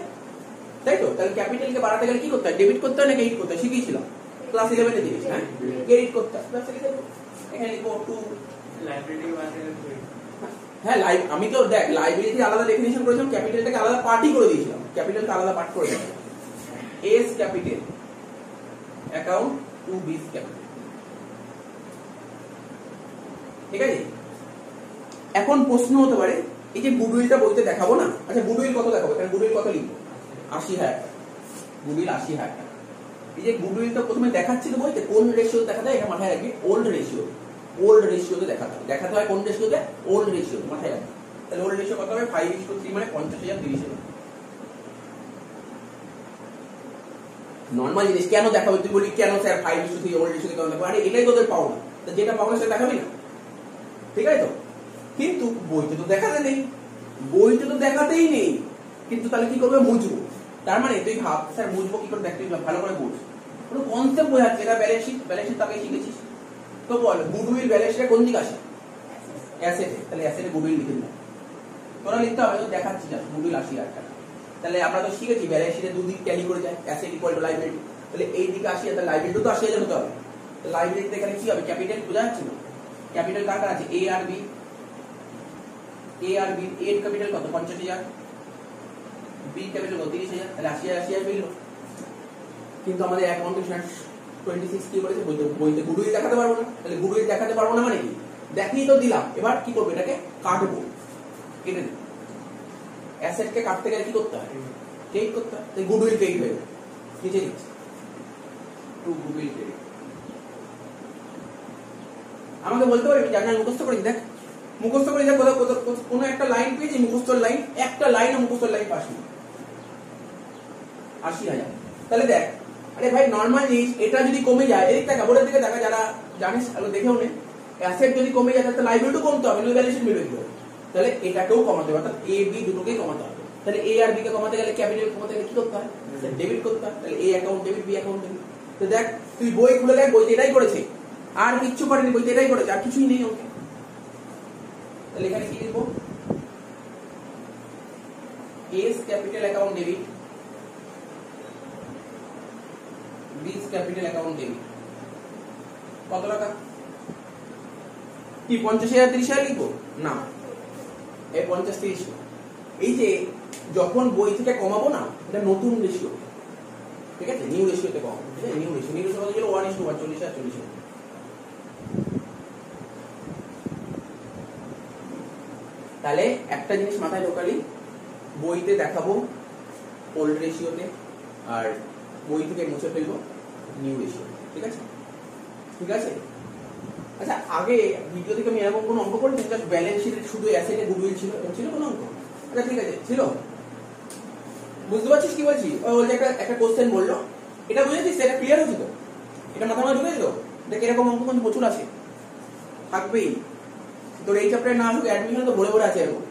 তাই তো? তাহলে ক্যাপিটালকে বাড়াতে গেলে কি করতে হয়? ডেবিট করতে হয় না ক্রেডিট করতে হয়? শিখিয়েছিলাম ক্লাস 11 এ জিনিস। হ্যাঁ, ক্রেডিট করতে হয়। এখানে লিখো টু লাইব্রেরি। হ্যাঁ, আমি তো দেখ লাইব্রেরিতে আলাদা ডেফিনিশন করেছিলাম, ক্যাপিটালটাকে আলাদা পার্টই করে দিয়েছিলাম, ক্যাপিটালকে আলাদা পার্ট করে দিয়েছিলাম। এস ক্যাপিটাল অ্যাকাউন্ট টু বিস ক্যাপিটাল, ঠিক আছে? এখন প্রশ্ন হতে পারে, এই যে গুডউইলটা বইতে দেখাবো না, আচ্ছা গুডউইল কত দেখাবো? এখানে গুডউইল কত লিখবো? 80,000 টাকা। গুডউইল 80,000 টাকা। এই যে গুডউইলটা প্রথমে দেখাচ্ছি তো বইতে, কোন রেশিও দেখাতে হয় এটা মাথায় রাখবি? Old ratio. ওল্ড রেশিওতে দেখাতে হয় কোন রেশিওতে? ওল্ড রেশিও, মাথায় রাখবি। তাহলে ওল্ড রেশিও কত হবে? 5:3 মানে 50,000 30,000। নর্মাল জিনিস কেন দেখাবে? তুই বলি কেন স্যার 5:3 ওল্ড রেশিও কেন দেখাবো? আরে এটাই তোদের পাওনা, তো যেটা পাওনা সেটা দেখাবি না, ঠিক আছে তো? কিন্তু বইতে তো দেখাতে নেই, বইতে তো দেখাতেই নেই, কিন্তু তাহলে কি করবে? মুছবো। তার মানে তুই ভাব স্যার মুছবো কি করে? দেখ তুই ভালো করে বুঝ, কোনো কনসেপ্ট বোঝাচ্ছে। এটা ব্যালেন্স শিট, ব্যালেন্স শিট তাকে শিখেছিস তো বল, গুডউইল ব্যালেন্স শিটে কোন দিকে আসে? অ্যাসেটে। তাহলে অ্যাসেটে গুডউইল লিখে দিলাম, তোরা লিখতে হবে, তো দেখাচ্ছি না গুডউইল 80,000 টাকা। তাহলে আমরা তো শিখেছি ব্যালেন্স শিটে দুদিক ট্যালি করে যায়, অ্যাসেট ইকুয়াল টু লাইবিলিটি। তাহলে এই দিকে 80,000, তাহলে লাইবিলিটি তো 80,000 হতে হবে। লাইব্রেরিতে এখানে কি হবে, ক্যাপিটাল বোঝা যাচ্ছে না, ক্যাপিটাল কার কার আছে, এ আর বি, এর ক্যাপিটাল কত 50,000, বি ক্যাপিটাল কত 30,000, তাহলে 80,000 মিললো। কিন্তু আমাদের অ্যাকাউন্টিং 26 কি বলেছে, বইতে গুডউইল দেখাতে পারবো না, তাহলে গুডউইল দেখাতে পারবো না মানে কি, দেখিয়ে তো দিলাম, এবার কি করবো, এটাকে কাটবো, কেটে দেবো। অ্যাসেটকে কাটতে গেলে কি করতে হয়, ক্রেডিট করতে হয়, তাই গুডউইল ক্রেডিট হয়ে যাবে, নিচে দিচ্ছি টু গুডউইল ক্রেডিট। আমাকে বলতে পারবি জানা মুখস্থ করেছি, দেখ মুখস্থ করে দেখ, কোনো একটা লাইন পেয়েছি মুখস্থর লাইন, একটা লাইন মুখস্থর লাইন পাস না, 80,000। তাহলে দেখ, আরে ভাই নর্মাল জিনিস, এটা যদি কমে যায়, এদিক দেখা বোর্ডের দিকে দেখা, যারা জানিস দেখেও নে, অ্যাসেট যদি কমে যায় তাহলে লাইবিলিটি কমতে হবে, ব্যালেন্স শিট মিলবে কি হবে, তাহলে এটাকেও কমাতে হবে, অর্থাৎ এ বি দুটোকেই কমাতে হবে। তাহলে এ আর বি কে কমাতে গেলে, ক্যাপিটাল কমাতে গেলে কি করতে হয়, ডেবিট করতে হয়, তাহলে A account debit, B account debit. তো দেখ তুই বই খুলে দেখ, বইতে এটাই করেছে, আর কিচ্ছু করেনি, বইতে এটাই করেছে, আর কিছুই নেই ওকে। তাহলে এখানে কি লিখবো, এস ক্যাপিটাল অ্যাকাউন্ট ডেবিট, বিস ক্যাপিটাল অ্যাকাউন্ট ডেবিট, কত টাকা, কি 50,000 30,000 লিখবো না, এই 50-30, এই যে যখন বই থেকে কমাবো না, এটা নতুন রেশিও, ঠিক আছে, নিউ রেশিওতে কমাবো, ঠিক আছে, নিউ রেশিও কত ছিল 1:1, 40,000 40,000। তাহলে একটা জিনিস মাথায় ঢোকালি, বইতে দেখাবো ওল্ড রেশিওতে, আর বই থেকে মুছে ফেলবো নিউ রেশিও, ঠিক আছে, ঠিক আছে। আচ্ছা আগে ভিডিও থেকে আমি এরকম কোনো অঙ্ক করেছি, জাস্ট ব্যালেন্স শিটে শুধু অ্যাসেটে গুডউইল ছিল, এরকম ছিল কোনো অঙ্ক? আচ্ছা ঠিক আছে, ছিল, বুঝতে পারছিস কি বলছি? ওই বলছে একটা কোশ্চেন বললো, এটা বুঝেছিস, এটা ক্লিয়ার হচ্ছে তো, এটা মাথা মাথা ঢুকেছে তো, দেখ এরকম অঙ্ক কিন্তু প্রচুর আছে, থাকবেই তোর এই চ্যাপ্টারে না আসুক, অ্যাডমিশন তো ভরে ভরে আছে, এরকম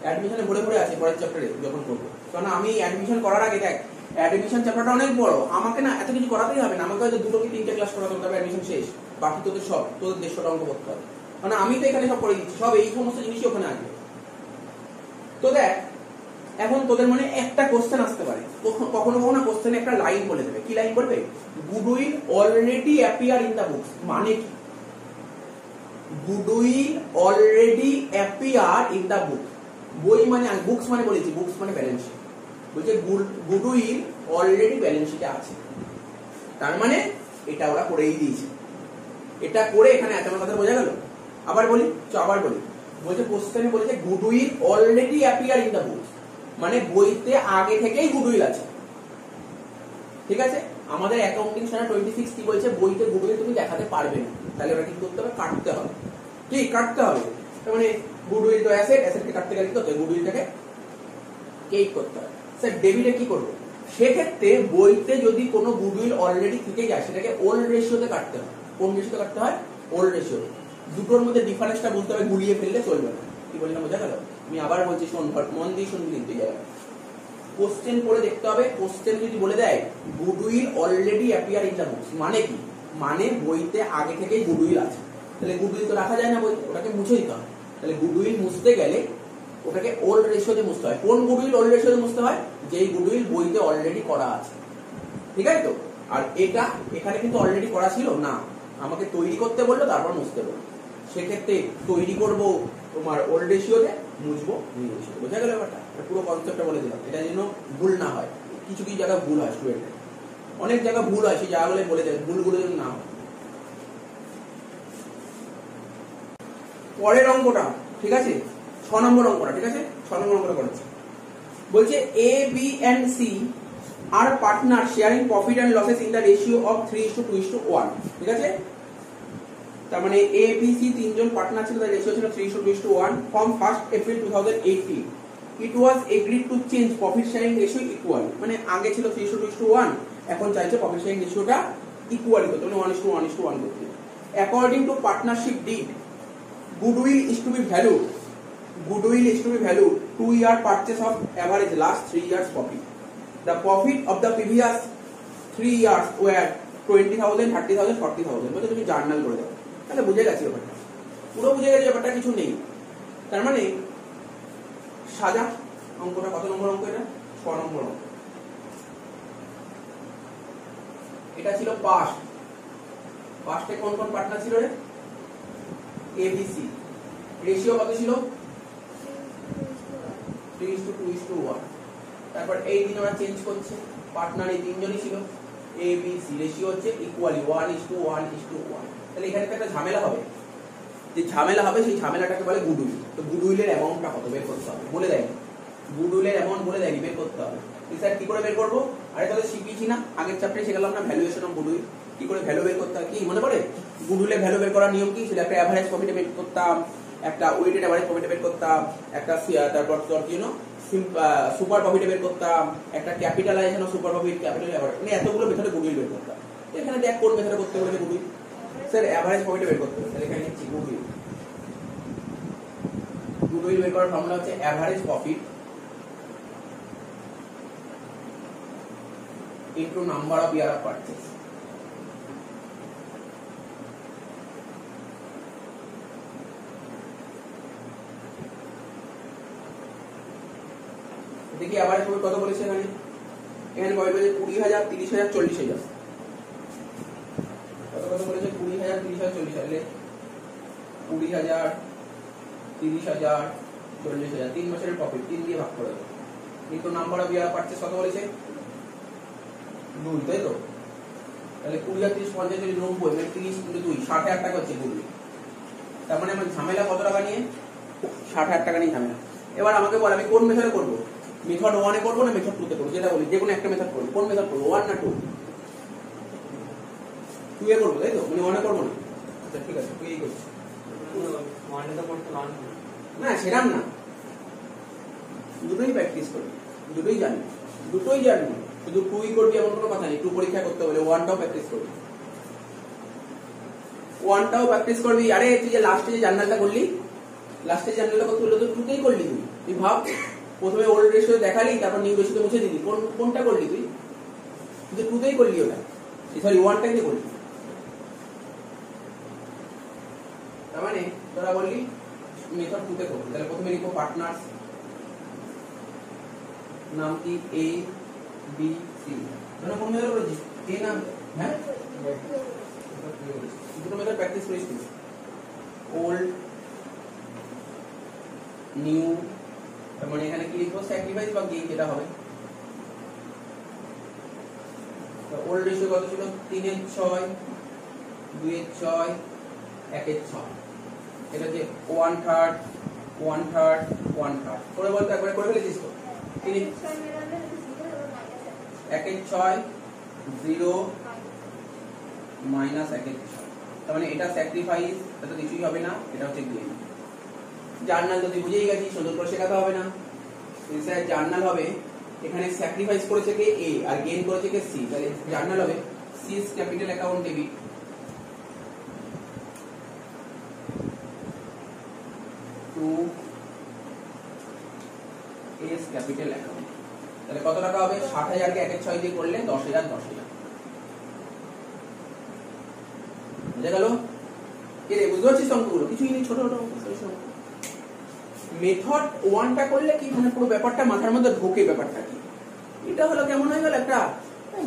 অ্যাডমিশনে ভরে ভরে আছে পরের চ্যাপ্টারে যখন করবো, কারণ আমি অ্যাডমিশন করার আগে দেখ, অ্যাডমিশন চ্যাপ্টারটা অনেক বড়, আমাকে না এত কিছু করাতেই হবে না, আমাকে হয়তো 2 কি 3টে ক্লাস করাতে হবে, অ্যাডমিশন শেষ, বাকি তোদের 150টা অঙ্ক করতে হবে, মানে আমি তো এখানে সব করে দিচ্ছি, সব এই সমস্ত জিনিসই ওখানে আসবে। তো দেখ এখন তোদের মনে একটা কোশ্চেন আসতে পারে, কখনো কখনো কোশ্চেনে একটা লাইন বলে দেবে, কি লাইন বলবে, goodwill already appear in the books, মানে কি, goodwill already appear in the book, বই মানে বুকস মানে বলেছি, বুকস মানে ব্যালেন্স শিট, বলছে গুডউইল অলরেডি ব্যালেন্স শিটে আছে, তার মানে এটা ওরা করেই দিয়েছে, এটা করে এখানে এত কথা বোঝা গেল। আবার বলি, আবার বলি, বলছে কোশ্চেনে বলেছে goodwill already appear in the books, মানে বইতে আগে থেকেই গুডউইল আছে, ঠিক আছে। আমাদের অ্যাকাউন্টিং সনা 26 কি বলছে, বইতে গুডউইল তুমি দেখাতে পারবে না, তাহলে ওরা কি করতে হবে, কাটতে হবে, কি কাটতে হবে, তার মানে গুডউইল তো অ্যাসেট, অ্যাসেটকে কাটতে গেলে কি করতে হবে, গুডউইলটাকে ক্রেডিট করতে হবে। স্যার ডেবিটে কি করবো, সেক্ষেত্রে বইতে যদি কোনো গুডউইল অলরেডি থেকে যায়, সেটাকে ওল্ড রেশিওতে কাটতে হয়, কোন রেশিওতে কাটতে হয়, ওল্ড রেশিও, দুটোর মধ্যে ডিফারেন্সটা বুঝতে হবে, গুলিয়ে ফেললে চলবে না, কি বললাম বোঝা গেল? আমি আবার বলছি, শোন, মন দিয়ে শুনবি কিন্তু জায়গায়, কোশ্চেন পড়ে দেখতে হবে, কোশ্চেন যদি বলে দেয় goodwill already appear in the books, মানে কি, মানে বইতে আগে থেকেই গুডউইল আছে, তাহলে গুডউইল তো রাখা যায় না বইতে, ওটাকে মুছে দিতে হবে, তাহলে গুডউইল মুছতে গেলে ওটাকে ওল্ড রেশিওতে মুছতে হয়, কোন গুডউইল ওল্ড রেশিওতে মুছতে হয়, যেই গুডউইল বইতে অলরেডি করা আছে, ঠিক আছে তো। আর এটা এখানে কিন্তু অলরেডি করা ছিল না, আমাকে তৈরি করতে বললো, তারপর মুছতে বললো, সেক্ষেত্রে তৈরি করব তোমার ওল্ড রেশিওতে, মুছবো নিউ রেশিওতে, বোঝা গেল ব্যাপারটা? পুরো কনসেপ্টটা বলে দিলাম, এটা যেন ভুল না হয়, কিছু কিছু জায়গায় ভুল হয় স্টুডেন্টের, অনেক জায়গায় ভুল হয়, সেই জায়গাগুলো বলে দেয়, ভুলগুলো যেন না হয়। পরের অঙ্কটা, ঠিক আছে, 6 নম্বর অঙ্কটা, ঠিক আছে, 6 নম্বর অঙ্কটা করেছে, বলছে A B and C are partner sharing profit and losses in the ratio of 3:2:1, ঠিক আছে। তার মানে এ বি সি তিনজন পার্টনার ছিল, তার রেশিও ছিল 3:2:1 from 1 April 2018। It was agreed to change profit sharing ratio equal, মানে আগে ছিল 3:2:1, এখন চাইছে প্রফিট শেয়ারিং রেশিওটা ইকুয়াল করতে, মানে 1:1:1 করতে। According to partnership did, goodwill is to be valued, 2-year purchase of average last 3 years profit. The profit of the previous 3 years were 20,000, 30,000, 40,000, মানে তুমি জার্নাল করে দাও, তাহলে বুঝে গেছি ব্যাপারটা, পুরো বুঝে গেছি ব্যাপারটা, কিছু নেই। তার মানে সাজা অঙ্কটা, কত নম্বর অঙ্ক এটা, 6 নম্বর অঙ্ক, এটা ছিল পাস, ফার্স্টে কোন কোন পার্টনার ছিল রে? এবিসি। রেশিও কত ছিল? 3:2:1। তারপর এই দিন আমরা চেঞ্জ করছে, পার্টনার এই তিনজনই ছিল, এবিসি। রেশিও হচ্ছে ইকুয়ালি 1:1:1। তাহলে এখানে একটা ঝামেলা হবে, যে ঝামেলা হবে সেই ঝামেলাটাকে বলে গুডউইল। তো গুডউইলের অ্যামাউন্টটা কত বের করতে হবে বলে দেয়নি, গুডউইলের অ্যামাউন্ট বলে দেয়নি, বের করতে হবে। স্যার কি করে বের করবো? আরে তাহলে শিখিয়েছি না, আগের চ্যাপ্টারে শিখলাম না ভ্যালুয়েশন অফ গুডউইল, কি করে ভ্যালু বের করতে হয়। কি মনে পড়ে? গুডউইলের ভ্যালু বের করার নিয়ম কি ছিল? একটা অ্যাভারেজ প্রফিট বের করতাম, একটা ওয়েটেড অ্যাভারেজ প্রফিট বের করতাম, একটা তারপর তোর কি সুপার প্রফিট বের করতাম, একটা capitalization of super profit, capital average, মানে এতগুলো মেথডে গুডউইল বের করতাম। এখানে দেখ কোন মেথডে করতে বলেছে গুডউইল? স্যার অ্যাভারেজ প্রফিট বের করতে হবে। তাহলে এখানে নিচ্ছি গুডউইল। গুডউইল বের করার ফর্মুলা হচ্ছে average profit into number of year of purchase. দেখি অ্যাভারেজ প্রফিট কত বলেছে এখানে? এখানে বলে 20,000, 30,000, 40,000। কত কত বলেছে? 20,000, 30,000, 40,000। 20,000, 30,000, 40,000, 3 বছরের প্রফিট 3 দিয়ে ভাগ করে দেবো। কিন্তু নাম্বার অফ ইয়ার পারচেজ কত বলেছে? 2, তাই তো? তাহলে 20,000, 30, 50, 40, 90, মানে 30 × 2, 60,000 টাকা হচ্ছে গুডউইল। তার মানে আমার ঝামেলা কত টাকা নিয়ে? 60,000 টাকা নিয়ে ঝামেলা। এবার আমাকে বল আমি কোন মেথডে করবো? মেথড 1 এ করবো না মেথড 2 তে করবো? যেটা বলি যে কোনো একটা মেথড করবো। কোন মেথড করবো? 1 না 2? 2 এ করবো, তাই তো? মানে 1 এ করবো না? আচ্ছা ঠিক আছে, 2 এই করছি। 1 এ তো করতে 1 না সেরাম না, দুটোই প্র্যাকটিস করবি, দুটোই জানবি, দুটোই জানবি। শুধু 2ই করবি এমন কোনো কথা নেই। 2 পরীক্ষা করতে বলে 1টাও প্র্যাকটিস করবি, 1টাও প্র্যাকটিস করবি। আরে তুই যে লাস্টে যে জার্নালটা করলি, লাস্টে জার্নালটা কত হলো? তো 2তেই করলি তুই। তুই ভাব, প্রথমে ওল্ড রেশিও দেখালি, তারপর নিউ রেশিও মুছে দিলি। কোনটা করলি তুই? তুই 2তেই করলি ওটা, সরি 1টাই করলি। তার মানে তোরা বললি মেথড 2 তে করবি। তাহলে প্রথমে লিখো পার্টনার্স, নাম কি? এ বি সি। মানে কোন মেথড করেছিস? এ নাম, হ্যাঁ দুটো মেথড প্র্যাকটিস করিস তুই। ওল্ড, নিউ, তার মানে এখানে কি লিখবো? স্যাক্রিফাইস বা গেইন যেটা হবে। ওল্ড রেশিও কত ছিল? 3/6, 2/6, 1/6। এটা যে 1/3, 1/3, 1/3 করে বলতে একবারে করে ফেলেছিস তো? 1/6, 0 মাইনাস 1/6। তার মানে এটা স্যাক্রিফাইস, এটা কিছুই হবে না, এটা হচ্ছে গেইন। জার্নাল তো তুই বুঝেই গেছিস, সুন্দর করে শেখাতে হবে না। স্যার জার্নাল হবে, এখানে স্যাক্রিফাইস করেছে কে? এ, আর গেইন করেছে কে? সি। তাহলে জার্নাল হবে C's capital account debit to S capital account. তাহলে কত টাকা হবে? 60,000 কে 1/6 দিয়ে করলে 10,000, 10,000। বুঝে গেল? কে রে, বুঝতে পারছিস অঙ্কগুলো? কিছুই নেই, ছোট ছোট অঙ্ক। মেথড 1টা করলে কি মানে পুরো ব্যাপারটা মাথার মধ্যে ঢোকে। ব্যাপারটা কি? এটা হলো কেমন হয়ে গেল? একটা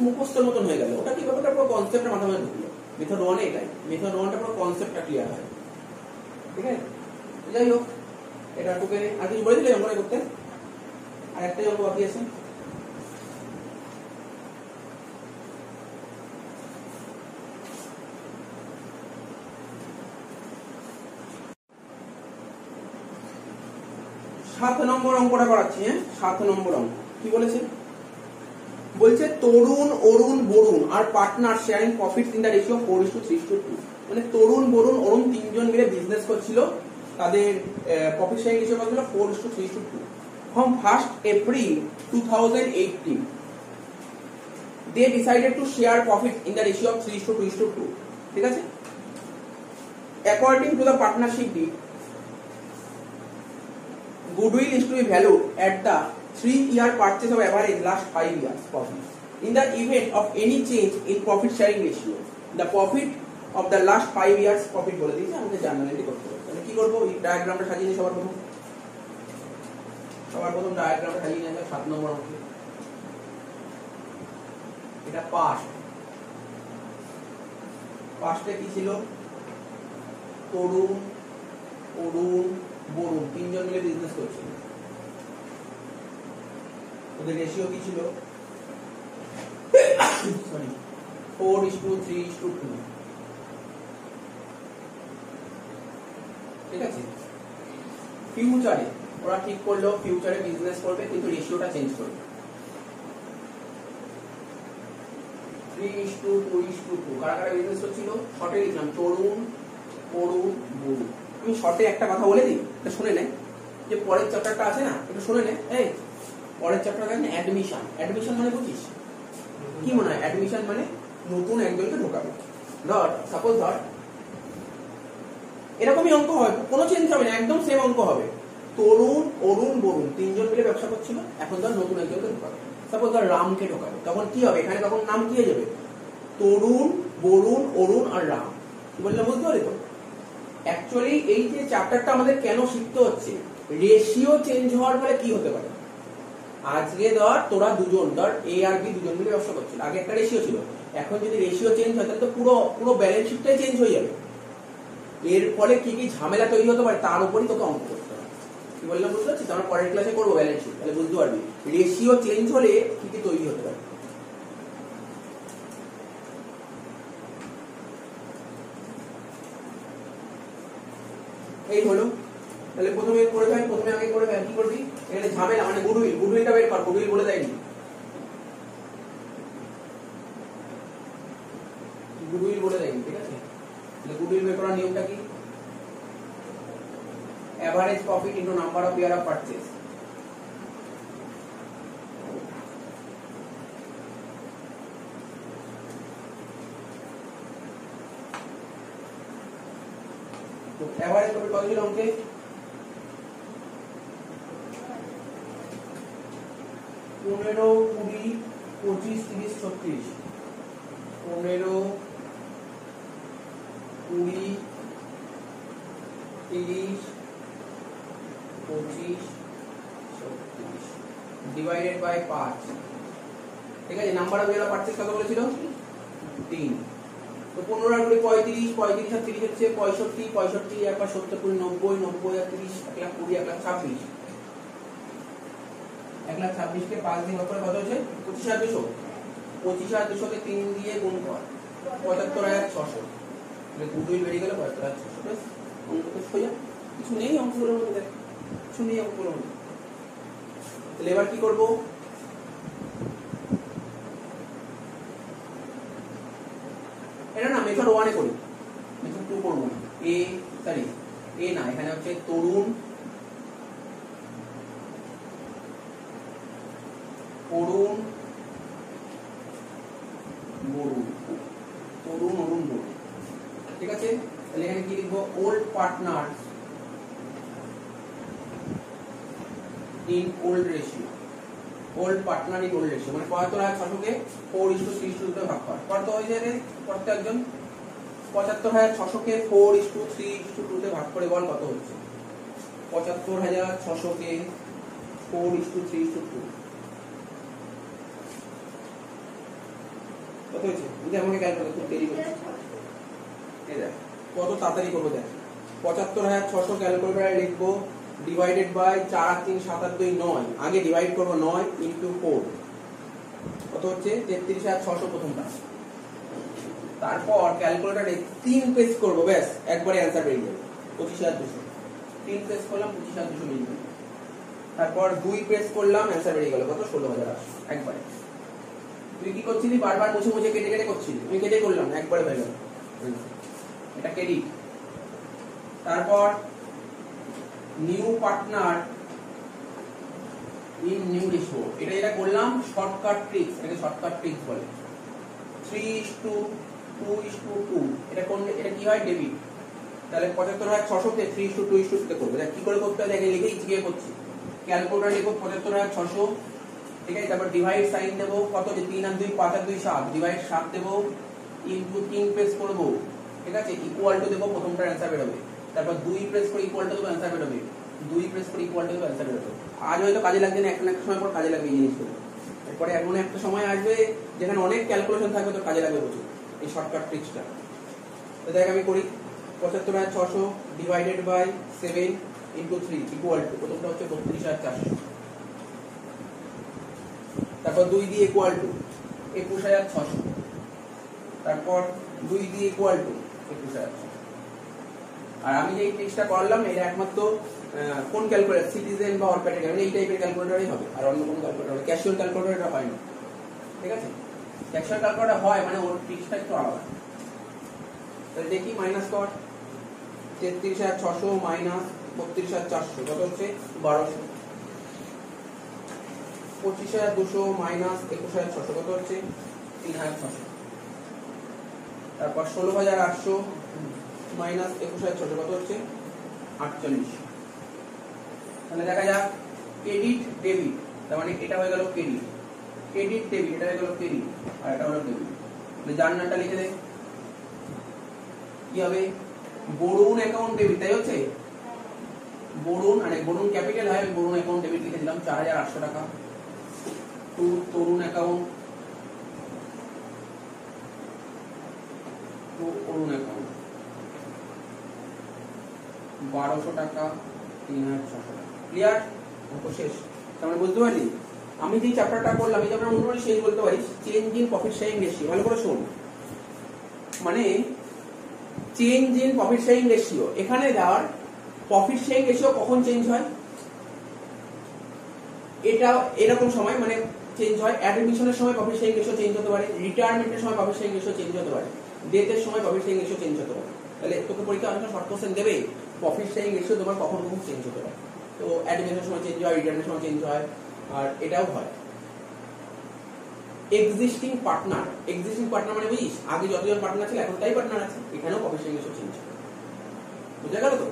মুখস্থের মতন হয়ে গেল। ওটা কি ব্যাপারটা পুরো কনসেপ্টটা মাথার মধ্যে ঢুকলো। মেথড 1 এটাই, মেথড 1টা পুরো কনসেপ্টটা ক্লিয়ার হয়। ঠিক আছে, যাই হোক, এটা তোকে আর কিছু বলে দিলে অঙ্কটা করতে? আর একটাই অঙ্ক বাকি আছে। সাত নম্বর অঙ্কটা করাচ্ছি। 7 নম্বর অঙ্ক কি বলেছে? বলছে Tarun, Arun, Varun are partner sharing profit in the ratio 4:3:2। মানে তরুণ, বরুণ, অরুণ তিনজন মিলে বিজনেস করছিল, তাদের প্রফিট শেয়ারিং রেশিও কত ছিল? 4:3:2। From 1st April 2018 they decided to share profit in the ratio of 3:2:2। ঠিক আছে, according to the partnership deed goodwill is to be valued at the 3-year purchase of average last 5 years profit. In the event of any change in profit sharing ratio, the profit of the last 5 years profit বলে দিয়েছে। আমাদের জার্নালিটি করতে হবে। তাহলে কি করবো? এই ডায়াগ্রামটা সাজিয়ে নিই। সবার প্রথম ডায়াগ্রামটা সাজিয়ে নিয়ে আসবে 7 নম্বর অঙ্কে। এটা পাস্ট ফার্স্টে কি ছিল? তরুণ, অরুণ, বরুণ, তিনজন মিলে বিজনেস করছিল। ওদের রেশিও কি ছিল? সরি, 4:3:2। ঠিক আছে। ফিউচারে ওরা ঠিক করলো ফিউচারে বিজনেস করবে, কিন্তু রেশিওটা চেঞ্জ করবে। 3:2:2। কারা কারা বিজনেস করছিল? শর্টে লিখলাম তরুণ, অরুণ, বরুণ। আমি শর্টে একটা কথা বলে দিই, এটা শুনে নে। যে পরের চ্যাপ্টারটা আছে না, এটা শুনে নে। এই পরের চ্যাপ্টারটা আছে অ্যাডমিশন। অ্যাডমিশন মানে বুঝিস? কি মনে হয়? অ্যাডমিশন মানে নতুন একজনকে ঢোকাবে। ধর সাপোজ ধর এরকমই অঙ্ক হবে, কোনো চেঞ্জ হবে না, একদম সেম অঙ্ক হবে। তরুণ, অরুণ, বরুণ তিনজন মিলে ব্যবসা করছিল, এখন ধর নতুন একজনকে ঢোকাবে। সাপোজ ধর রামকে ঢোকাবে, তখন কি হবে? এখানে তখন নাম কি হয়ে যাবে? তরুণ, বরুণ, অরুণ আর রাম। কি বললাম বুঝতে পারি তো? অ্যাকচুয়ালি এই যে চ্যাপ্টারটা আমাদের কেন শিখতে হচ্ছে, রেশিও চেঞ্জ হওয়ার ফলে কি হতে পারে। আজকে ধর তোরা দুজন, ধর এ আর বি দুজন মিলে ব্যবসা করছিল, আগে একটা রেশিও ছিল, এখন যদি রেশিও চেঞ্জ হয় তাহলে তো পুরো ব্যালেন্স শিটটাই চেঞ্জ হয়ে যাবে। এর ফলে কি কি ঝামেলা তৈরি হতে পারে তার উপরই তোকে অঙ্ক করতে হবে। কি বললাম বুঝতে পারছিস? আমরা পরের ক্লাসে করবো ব্যালেন্স শিট, তাহলে বুঝতে পারবি রেশিও চেঞ্জ হলে কি কি তৈরি হতে পারে। এই হলো, তাহলে প্রথমে করে ফেল, প্রথমে আগে করে ফেল। কি করবি? এখানে ঝামেলা মানে গুডউইলটা বের কর। গুডউইল বলে দেয়নি, গুডউইল বলে দেয়নি। ঠিক আছে, তাহলে গুডউইল বের করার নিয়মটা কি? Average profit into number of year of purchase. তো এভারেজ প্রফিট কত ছিল অঙ্কে? 15, 20, 25, 30, 36। 15, 20, 30, 25, 36 ডিভাইডেড বাই 5। ঠিক আছে, number of year of purchase কত বলেছিল? 3। তো 15 আর 20 35, 35 আর 30 হচ্ছে 65, 65 একবার 70 90, 90 আর 30 1,20, 1,26। 1,26 কে 5 দিয়ে ভাগ করে কত হচ্ছে? 25,200। 25,200 কে 3 দিয়ে গুণ কর, 75,600। তাহলে গুডউইল বেরিয়ে গেল 75,600। বেশ, অঙ্ক তো সোজা, কিছু নেই অঙ্কগুলোর মধ্যে, দেখ কিছু নেই অঙ্কগুলোর মধ্যে। তাহলে এবার কি করবো? এটা না মেথড 1 এ করি, মেথড 2 করবো না। এ না, এখানে হচ্ছে তরুণ, অরুণ, বরুণ, তরুণ, অরুণ, বরুণ। ঠিক আছে, তাহলে এখানে কি লিখবো? Old partner in old ratio. Old partner in old ratio মানে 75,600 কে 4:3:2 ভাগ কর। কত হয়ে যায় রে প্রত্যেকজন? 75,600 কে 4:3:2 ভাগ করে বল কত হচ্ছে? 75,600 কে 4:3:2 কত হচ্ছে? যদি আমাকে ক্যালকুলেট করতে দেরি করছিস, এই দেখ কত তাড়াতাড়ি করবো। দেখ 75,600 ক্যালকুলেটরে লিখবো, ডিভাইডেড বাই 4 আর 3 7 আর 2 9। আগে ডিভাইড করবো 9 ইনটু 4, কত হচ্ছে? 33,600 প্রথমটা। তারপর ক্যালকুলেটরে 3 পেজ করবো, ব্যাস একবারে অ্যান্সার বেরিয়ে যাবে 25,200। 3 পেজ করলাম 25,200 বেরিয়ে গেল। তারপর 2 পেজ করলাম, অ্যান্সার বেরিয়ে গেল কত? 16,800 একবারে। তুই কি করছিলি? বারবার মুছে মুছে কেটে কেটে করছিলি, আমি কেটে করলাম, একবারে হয়ে গেল। এটা ক্রেডিট। তারপর new partner in new ratio, এটা যেটা করলাম শর্টকাট ট্রিক্স, এটাকে শর্টকাট ট্রিক্স বলে। 3:2:2, এটা কোন? এটা কি হয়? ডেবিট। তাহলে 75,600 কে 3:2:2 করবে। দেখ কি করে করতে হয়, দেখে লিখেই জিজ্ঞেস করছি। ক্যালকুলেটর লিখবো 75,600, ঠিক আছে, তারপর ডিভাইড সাইন দেবো, কত? 3 আর 2 5 আর 2 7, ডিভাইড 7 দেবো, ইনটু 3 প্রেস করবো, ঠিক আছে, ইকুয়াল টু দেবো, প্রথমটার অ্যান্সার বেরোবে। তারপর 2 প্রেস করে ইকুয়াল টু দেবো, অ্যান্সার বেরোবে। 2 প্রেস করে ইকুয়াল টু দেবো, অ্যান্সার বেরোবে। আজ হয়তো কাজে লাগবে না, একটা সময় পর কাজে লাগবে এই জিনিসগুলো। এরপরে এমন একটা সময় আসবে যেখানে অনেক ক্যালকুলেশন থাকবে, তো কাজে লাগবে প্রচুর এই শর্টকাট ট্রিক্সটা। তো দেখ আমি করি ৭৫,৬০০ divided by 7 into 3 equal to প্রথমটা হচ্ছে ৩২,৪০০, তারপর 2 দিয়ে ইকুয়াল টু ২১,৬০০, তারপর 2 দিয়ে ইকুয়াল টু ২১,৬০০। আর আমি যে ট্রিক্সটা করলাম এটা একমাত্র কোন ক্যালকুলেটর, সিটিজেন বা অরপ্যাটেড এই টাইপের ক্যালকুলেটরই হবে, আর অন্য কোনো ক্যালকুলেটর হবে, ক্যাশুয়াল ক্যালকুলেটর এটা হয় না। ঠিক আছে, ক্যাশুয়াল ক্যালকুলেটর হয় মানে ওর ট্রিক্সটা একটু আলাদা। তাহলে দেখি মাইনাস কর ৩৩,৬০০ মাইনাস ৩২,৪০০ কত হচ্ছে ১২০০, ২৫,২০০ মাইনাস ২১,৬০০ কত হচ্ছে ৩,৬০০, তারপর ১৬,৮০০ মাইনাস ২১,৬০০ কত হচ্ছে ৪৮। তাহলে দেখা যাক ক্রেডিট ডেবিট, তার মানে এটা হয়ে গেল ক্রেডিট, ক্রেডিট ডেবিট এটা হয়ে গেল ক্রেডিট, আর এটা হলো ডেবিট। তাহলে জার্নালটা লিখে দে কি হবে, বরুণ অ্যাকাউন্ট ডেবিট, তাই হচ্ছে বরুণ, আর বরুণ ক্যাপিটাল হয়, বরুণ অ্যাকাউন্ট ডেবিট লিখে দিলাম ৪,৮০০ টাকা, টু তরুণ অ্যাকাউন্ট, টু অরুণ অ্যাকাউন্ট ১২০০ টাকা, ৩,৬০০ টাকা। ক্লিয়ার, অঙ্ক শেষ। তাহলে বুঝতে পারলি আমি যে চ্যাপ্টারটা করলাম এই চ্যাপ্টার মোটামুটি শেষ বলতে পারি। Change in profit sharing ratio, ভালো করে শোন, মানে change in profit sharing ratio, এখানে দেওয়ার প্রফিট শেয়ারিং রেশিও কখন চেঞ্জ হয়, এটা এরকম সময় মানে চেঞ্জ হয়, অ্যাডমিশনের সময় প্রফিট শেয়ারিং রেশিও চেঞ্জ হতে পারে, রিটায়ারমেন্টের সময় প্রফিট শেয়ারিং রেশিও চেঞ্জ হতে পারে, ডেথের সময় প্রফিট শেয়ারিং রেশিও চেঞ্জ হতে পারে। তাহলে তোকে পরীক্ষা অনেক শর্ট কোশ্চেন দেবে, প্রফিট শেয়ারিং রেশিও তোমার কখন কখন চেঞ্জ হতে পারে। তো অ্যাডমিশনের সময় চেঞ্জ হয়, রিটায়ারমেন্টের সময় চেঞ্জ হয়, আর এটাও হয়। এক্সিস্টিং পার্টনার, এক্সিস্টিং পার্টনার মানে বুঝিস আগে যতজন পার্টনার ছিল এখন তাই পার্টনার আছে, এখানেও প্রফিট শেয়ারিং রেশিও চেঞ্জ হয়। বুঝা গেল তো?